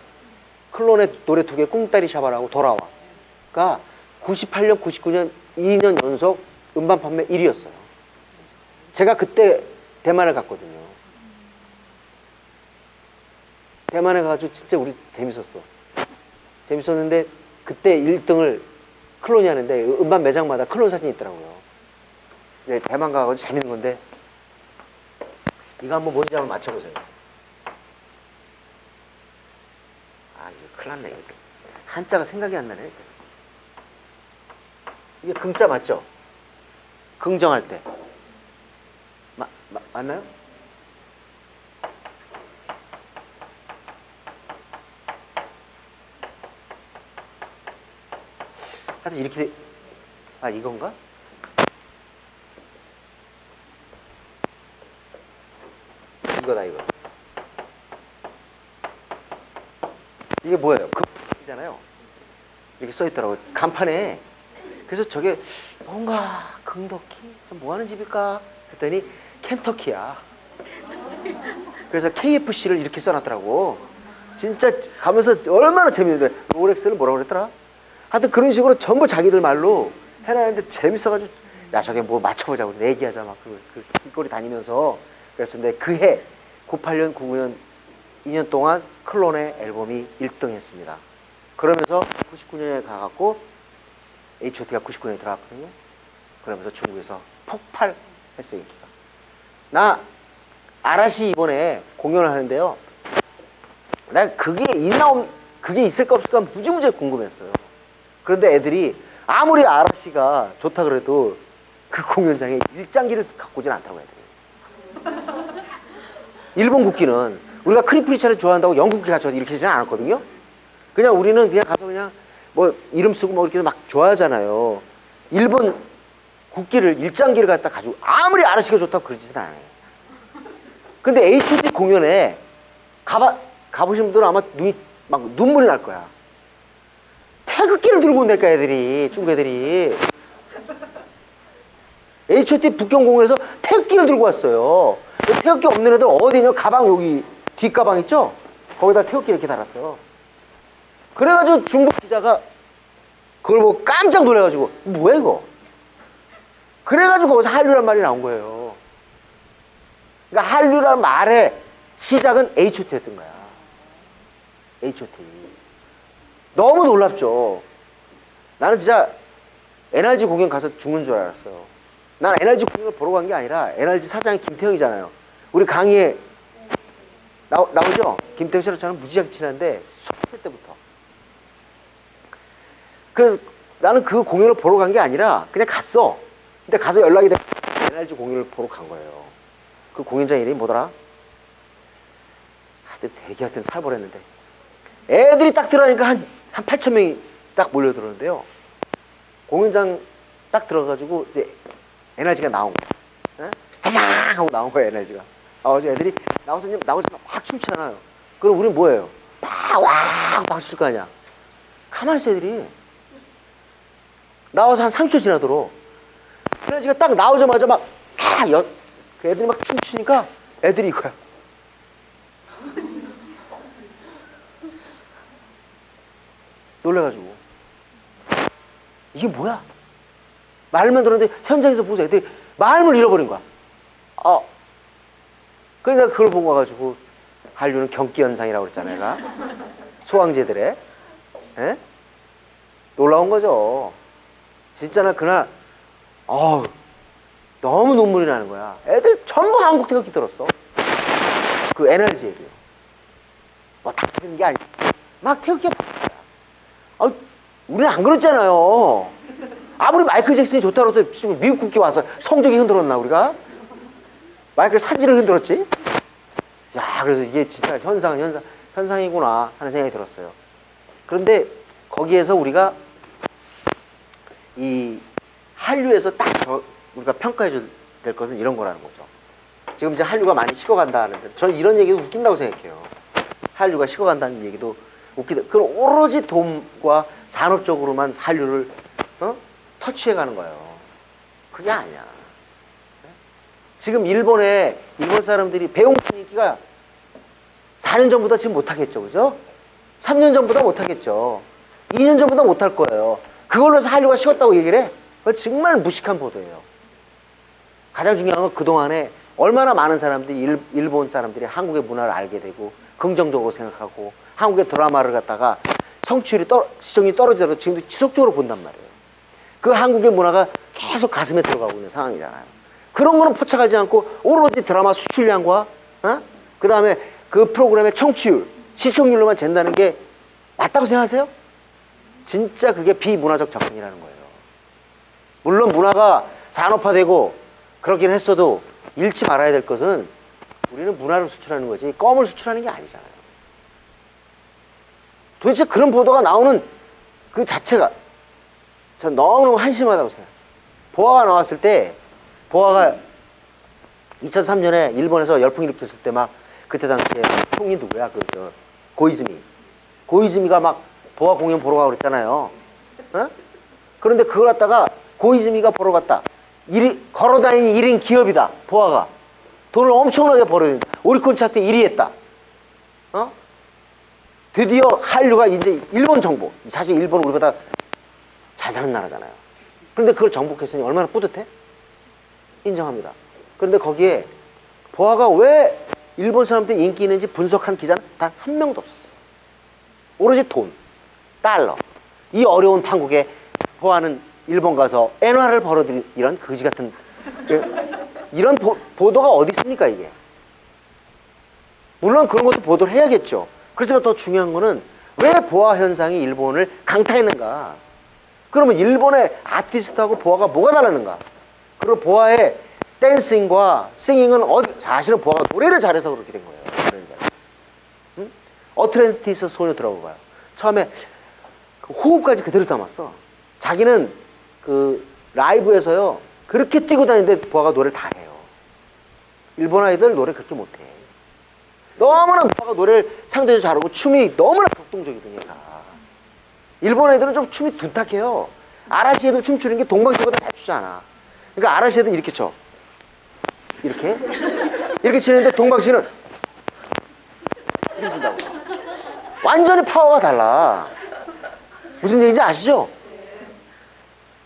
클론의 노래 2개 꿍따리 샤바라고 돌아와가 98년, 99년 2년 연속 음반 판매 1위였어요. 제가 그때 대만을 갔거든요. 대만에 가가지고 진짜 우리 재밌었는데 그때 1등을 클론이 하는데 음반 매장마다 클론 사진이 있더라고요. 네, 대만 가가지고 재밌는 건데 이거 한번 뭔지 한번 맞춰보세요. 이거 큰일 났네. 이거. 한자가 생각이 안 나네. 이게 긍자 맞죠? 긍정할 때. 맞나요? 하여튼 이렇게 이건가? 이거다 이거. 이게 뭐예요? 금이잖아요. 이렇게 써있더라고요. 간판에. 그래서 저게 뭔가 금덕키? 뭐 하는 집일까? 했더니 켄터키야. 그래서 KFC를 이렇게 써놨더라고. 진짜 가면서 얼마나 재밌는데. 롤렉스를 뭐라고 그랬더라? 하여튼 그런 식으로 전부 자기들 말로 해놨는데 재밌어가지고 야 저게 뭐 맞춰보자고 내기하자 막 그 길거리 다니면서 그랬었는데 그해 98년 99년 2년 동안 클론의 앨범이 1등 했습니다. 그러면서 99년에 가갖고 H.O.T가 99년에 들어갔거든요. 그러면서 중국에서 폭발했어요. 인기가. 나 아라시 이번에 공연을 하는데요. 나 그게 있을까 없을까 무지무지 궁금했어요. 그런데 애들이 아무리 아라씨가 좋다 그래도 그 공연장에 일장기를 갖고 오진 않다고 해야 돼요. 일본 국기는 우리가 크리프리차를 좋아한다고 영국 국기 갖춰서 이렇게 하지는 않았거든요. 그냥 우리는 그냥 가서 그냥 뭐 이름 쓰고 뭐 이렇게 막 좋아하잖아요. 일본 국기를 일장기를 갖다 가지고 아무리 아라씨가 좋다고 그러지는 않아요. 근데 H.O.T 공연에 가보신 분들은 아마 막 눈물이 날 거야. 태극기를 들고 온다니까 애들이, 중국 애들이. H.O.T 북경공원에서 태극기를 들고 왔어요. 태극기 없는 애들 어디냐? 가방 여기 뒷가방 있죠? 거기다 태극기 이렇게 달았어요. 그래가지고 중국 기자가 그걸 보고 깜짝 놀라가지고 뭐야 이거? 그래가지고 거기서 한류란 말이 나온 거예요. 그러니까 한류란 말의 시작은 H.O.T였던 거야. H.O.T. 너무 놀랍죠. 나는 진짜 NRG 공연 가서 죽는 줄 알았어요. 난 NRG 공연을 보러 간 게 아니라 NRG 사장이 김태형이잖아요. 우리 강의에 나오죠? 김태형 씨랑 저는 무지하게 친한데 수학회 때부터. 그래서 나는 그 공연을 보러 간 게 아니라 그냥 갔어. 근데 가서 연락이 돼서 NRG 공연을 보러 간 거예요. 그 공연장 이름이 뭐더라? 하여튼 되게 하여튼 살벌했는데 애들이 딱 들어가니까 한 8,000명이 딱 몰려들었는데요. 공연장 딱 들어가가지고 이제 NRG가 나온 거야. 짜장 하고 나온 거야 NRG가. 나와서 애들이 나와서 막 춤추잖아요. 그럼 우리는 뭐예요? 와 박수 칠 거 아니야. 가만히 있어 애들이. 나와서 한 30초 지나도록 NRG가 딱 나오자마자 막 그 애들이 막 춤추니까 애들이 이거야. 놀래가지고 이게 뭐야? 말만 들었는데 현장에서 보서 애들이 마음을 잃어버린 거야. 그래서 내가 그걸 보고 와가지고 한류는 경기현상이라고 그랬잖아 내가. 소황제들의 에? 놀라운 거죠. 진짜 나 그날 너무 눈물이 나는 거야. 애들 전부 한국 태극기 들었어. 그 NRG 애들이요. 뭐 다 들은 게 아니야. 막 태극기가 우리는 안 그랬잖아요. 아무리 마이클 잭슨이 좋다고 해서 미국 국기 와서 성적이 흔들었나 우리가? 마이클 사진을 흔들었지? 야, 그래서 이게 진짜 현상이구나 하는 생각이 들었어요. 그런데 거기에서 우리가 이 한류에서 딱 우리가 평가해 줄 될 것은 이런 거라는 거죠. 지금 이제 한류가 많이 식어간다 하는데 저는 이런 얘기도 웃긴다고 생각해요. 한류가 식어간다는 얘기도 웃기다. 그럼 오로지 돈과 산업적으로만 한류를 터치해가는 거예요. 그게 아니야. 지금 일본 사람들이 배용준 인기가 4년 전보다 지금 못하겠죠, 그죠? 3년 전보다 못하겠죠. 2년 전보다 못할 거예요. 그걸로 해서 한류가 식었다고 얘기를 해? 그거 정말 무식한 보도예요. 가장 중요한 건 그동안에 얼마나 많은 사람들이 일본 사람들이 한국의 문화를 알게 되고 긍정적으로 생각하고 한국의 드라마를 갖다가 시청률이 떨어지더라도 지금도 지속적으로 본단 말이에요. 그 한국의 문화가 계속 가슴에 들어가고 있는 상황이잖아요. 그런 거는 포착하지 않고 오로지 드라마 수출량과 그 다음에 그 프로그램의 청취율, 시청률로만 잰다는 게 맞다고 생각하세요? 진짜 그게 비문화적 접근이라는 거예요. 물론 문화가 산업화되고 그렇긴 했어도 잃지 말아야 될 것은 우리는 문화를 수출하는 거지 껌을 수출하는 게 아니잖아요. 도대체 그런 보도가 나오는 그 자체가 전 너무너무 한심하다고 생각해요. 보아가 나왔을 때 보아가 2003년에 일본에서 열풍이 일으켰을 때 막 그때 당시에 총리 누구야? 고이즈미가 막 보아 공연 보러 가고 그랬잖아요. 그런데 그걸 갖다가 고이즈미가 보러 갔다. 걸어다니는 1인 기업이다. 보아가. 돈을 엄청나게 벌어야 오리콘 차트 1위 했다. 드디어 한류가 이제 일본 정복. 사실 일본은 우리보다 잘 사는 나라잖아요. 그런데 그걸 정복했으니 얼마나 뿌듯해? 인정합니다. 그런데 거기에 보아가 왜 일본 사람들이 인기 있는지 분석한 기자는 단 한 명도 없었어요. 오로지 돈, 달러. 이 어려운 판국에 보아는 일본 가서 엔화를 벌어들인 이런 거지 같은 이런 보도가 어디 있습니까 이게? 물론 그런 것도 보도를 해야겠죠. 그렇지만 더 중요한 거는 왜 보아 현상이 일본을 강타했는가? 그러면 일본의 아티스트하고 보아가 뭐가 다르는가? 그리고 보아의 댄싱과 싱잉은 사실은 보아가 노래를 잘해서 그렇게 된 거예요. 노래를 잘해서. 응? 어트랜티스 소녀 들어봐요. 처음에 그 호흡까지 그대로 담았어. 자기는 그 라이브에서요 그렇게 뛰고 다니는데 보아가 노래를 다 해요. 일본 아이들 노래 그렇게 못해. 너무나 보아가 노래를 상대적으로 잘하고 춤이 너무나 격동적이거든요. 다. 일본 애들은 좀 춤이 둔탁해요. 아라시 애들 춤추는 게 동방신보다 잘 추지 않아. 그러니까 아라시 애들 이렇게 쳐. 이렇게 치는데 동방신은 이렇게 친다고. 완전히 파워가 달라. 무슨 얘기인지 아시죠?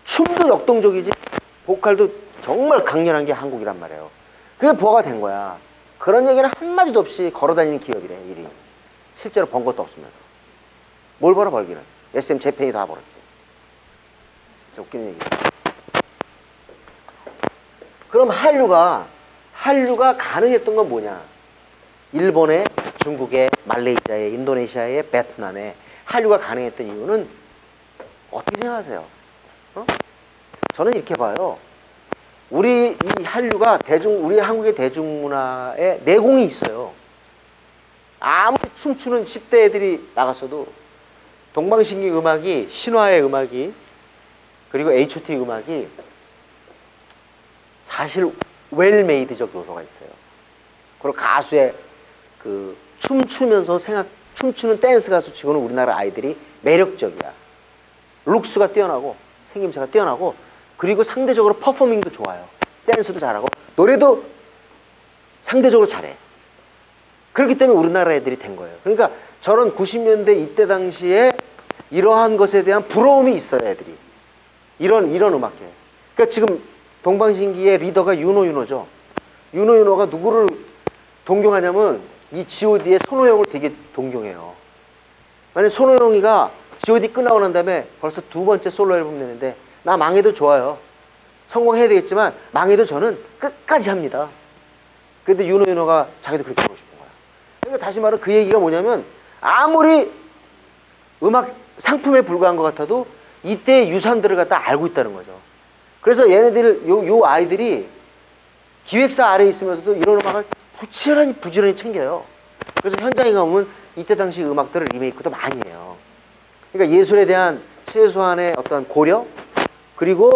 춤도 역동적이지 보컬도 정말 강렬한 게 한국이란 말이에요. 그게 보아가 된 거야. 그런 얘기는 한마디도 없이 걸어다니는 기업이래. 일이 실제로 번 것도 없으면서. 뭘 벌어 벌기는. SM 재팬이 다 벌었지. 진짜 웃기는 얘기야. 그럼 한류가 가능했던 건 뭐냐? 일본에, 중국에, 말레이시아에, 인도네시아에, 베트남에 한류가 가능했던 이유는 어떻게 생각하세요? 저는 이렇게 봐요. 우리 이 한류가 우리 한국의 대중문화에 내공이 있어요. 아무리 춤추는 10대 애들이 나갔어도 동방신기 음악이, 신화의 음악이, 그리고 H.O.T 음악이 사실 웰메이드적 요소가 있어요. 그리고 가수의 그 춤추면서 춤추는 댄스 가수 치고는 우리나라 아이들이 매력적이야. 룩스가 뛰어나고 생김새가 뛰어나고 그리고 상대적으로 퍼포밍도 좋아요. 댄스도 잘하고 노래도 상대적으로 잘해. 그렇기 때문에 우리나라 애들이 된 거예요. 그러니까 저런 90년대 이때 당시에 이러한 것에 대한 부러움이 있어요, 애들이. 이런 음악계. 그러니까 지금 동방신기의 리더가 윤호죠. 윤호가 누구를 동경하냐면 이 G.O.D의 손호영을 되게 동경해요. 만약에 손호영이가 G.O.D 끝나고 난 다음에 벌써 두 번째 솔로 앨범 내는데 나 망해도 좋아요. 성공해야 되겠지만 망해도 저는 끝까지 합니다. 그런데 윤호가 자기도 그렇게 하고 싶은 거야. 그러니까 다시 말해 그 얘기가 뭐냐면 아무리 음악 상품에 불과한 것 같아도 이때의 유산들을 갖다 알고 있다는 거죠. 그래서 얘네들 요 아이들이 기획사 아래에 있으면서도 이런 음악을 부지런히 챙겨요. 그래서 현장에 가보면 이때 당시 음악들을 리메이크도 많이 해요. 그러니까 예술에 대한 최소한의 어떤 고려, 그리고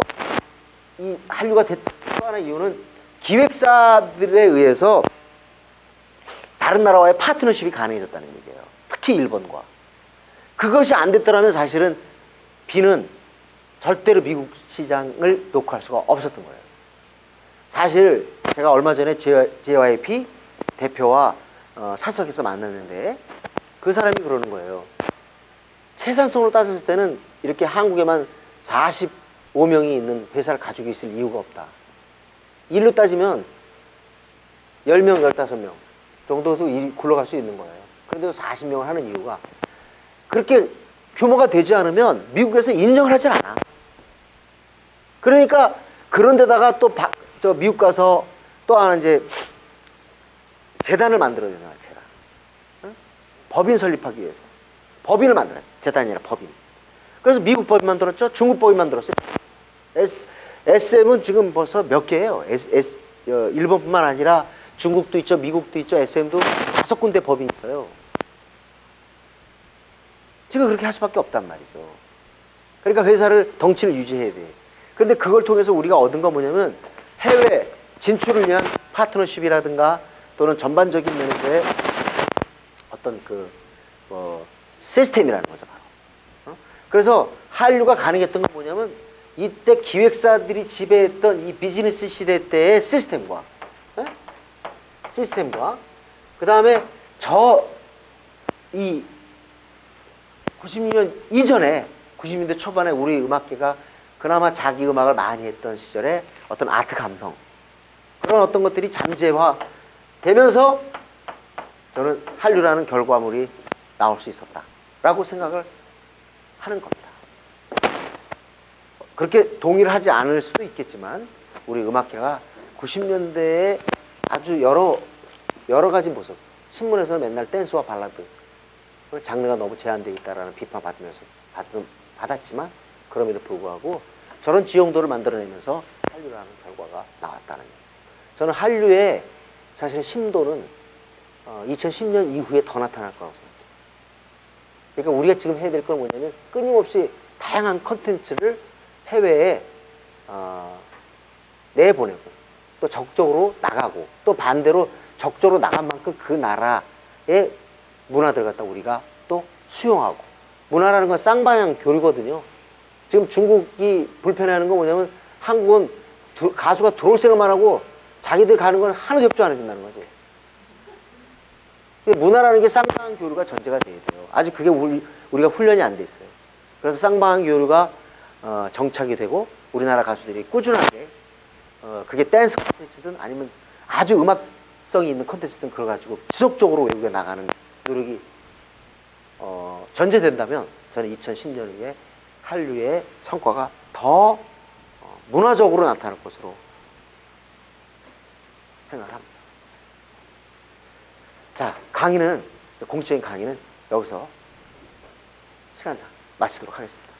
이 한류가 됐던 또 하나 이유는 기획사들에 의해서 다른 나라와의 파트너십이 가능해졌다는 얘기예요. 특히 일본과. 그것이 안 됐더라면 사실은 비는 절대로 미국 시장을 녹화할 수가 없었던 거예요. 사실 제가 얼마 전에 JYP 대표와 사석에서 만났는데 그 사람이 그러는 거예요. 생산성으로 따졌을 때는 이렇게 한국에만 45명이 있는 회사를 가지고 있을 이유가 없다. 일로 따지면 10명, 15명 정도도 일이 굴러갈 수 있는 거예요. 그런데도 40명을 하는 이유가 그렇게 규모가 되지 않으면 미국에서 인정을 하질 않아. 그러니까 그런 데다가 또 미국 가서 또 하나 이제 재단을 만들어야 되나, 재단. 응? 법인 설립하기 위해서. 법인을 만들어요. 재단이 아니라 법인. 그래서 미국 법인 만들었죠. 중국 법인 만들었어요. SM은 지금 벌써 몇 개예요. 일본뿐만 아니라 중국도 있죠. 미국도 있죠. SM도 5군데 법인이 있어요. 지금 그렇게 할 수밖에 없단 말이죠. 그러니까 회사를 덩치를 유지해야 돼. 그런데 그걸 통해서 우리가 얻은 건 뭐냐면 해외 진출을 위한 파트너십이라든가 또는 전반적인 면에서의 어떤 시스템이라는 거죠, 바로. 그래서 한류가 가능했던 건 뭐냐면 이때 기획사들이 지배했던 이 비즈니스 시대 때의 시스템과 그 다음에 이 90년 이전에 90년대 초반에 우리 음악계가 그나마 자기 음악을 많이 했던 시절에 어떤 아트 감성 그런 어떤 것들이 잠재화 되면서 저는 한류라는 결과물이 나올 수 있었다라고 생각을 하는 겁니다. 그렇게 동의를 하지 않을 수도 있겠지만 우리 음악계가 90년대에 아주 여러 가지 모습, 신문에서는 맨날 댄스와 발라드 장르가 너무 제한되어 있다라는 비판 받았지만 그럼에도 불구하고 저런 지형도를 만들어내면서 한류라는 결과가 나왔다는 거예요. 저는 한류의 사실 심도는 2010년 이후에 더 나타날 거라고 생각해요. 그러니까 우리가 지금 해야 될 건 뭐냐면 끊임없이 다양한 컨텐츠를 해외에 내보내고 또 적극적으로 나가고 또 반대로 적극적으로 나간 만큼 그 나라의 문화들 갖다 우리가 또 수용하고 문화라는 건 쌍방향 교류거든요. 지금 중국이 불편해하는 건 뭐냐면 한국은 가수가 들어올 생각만 하고 자기들 가는 건 하나도 협조 안 해준다는 거지. 문화라는 게 쌍방향 교류가 전제가 돼야 돼요. 아직 그게 우리가 훈련이 안 돼 있어요. 그래서 쌍방향 교류가 정착이 되고 우리나라 가수들이 꾸준하게 그게 댄스 콘텐츠든 아니면 아주 음악성이 있는 콘텐츠든 그래가지고 지속적으로 외국에 나가는 노력이 전제된다면 저는 2010년에 한류의 성과가 더 문화적으로 나타날 것으로 생각을 합니다. 자, 공식적인 강의는 여기서 시간상 마치도록 하겠습니다.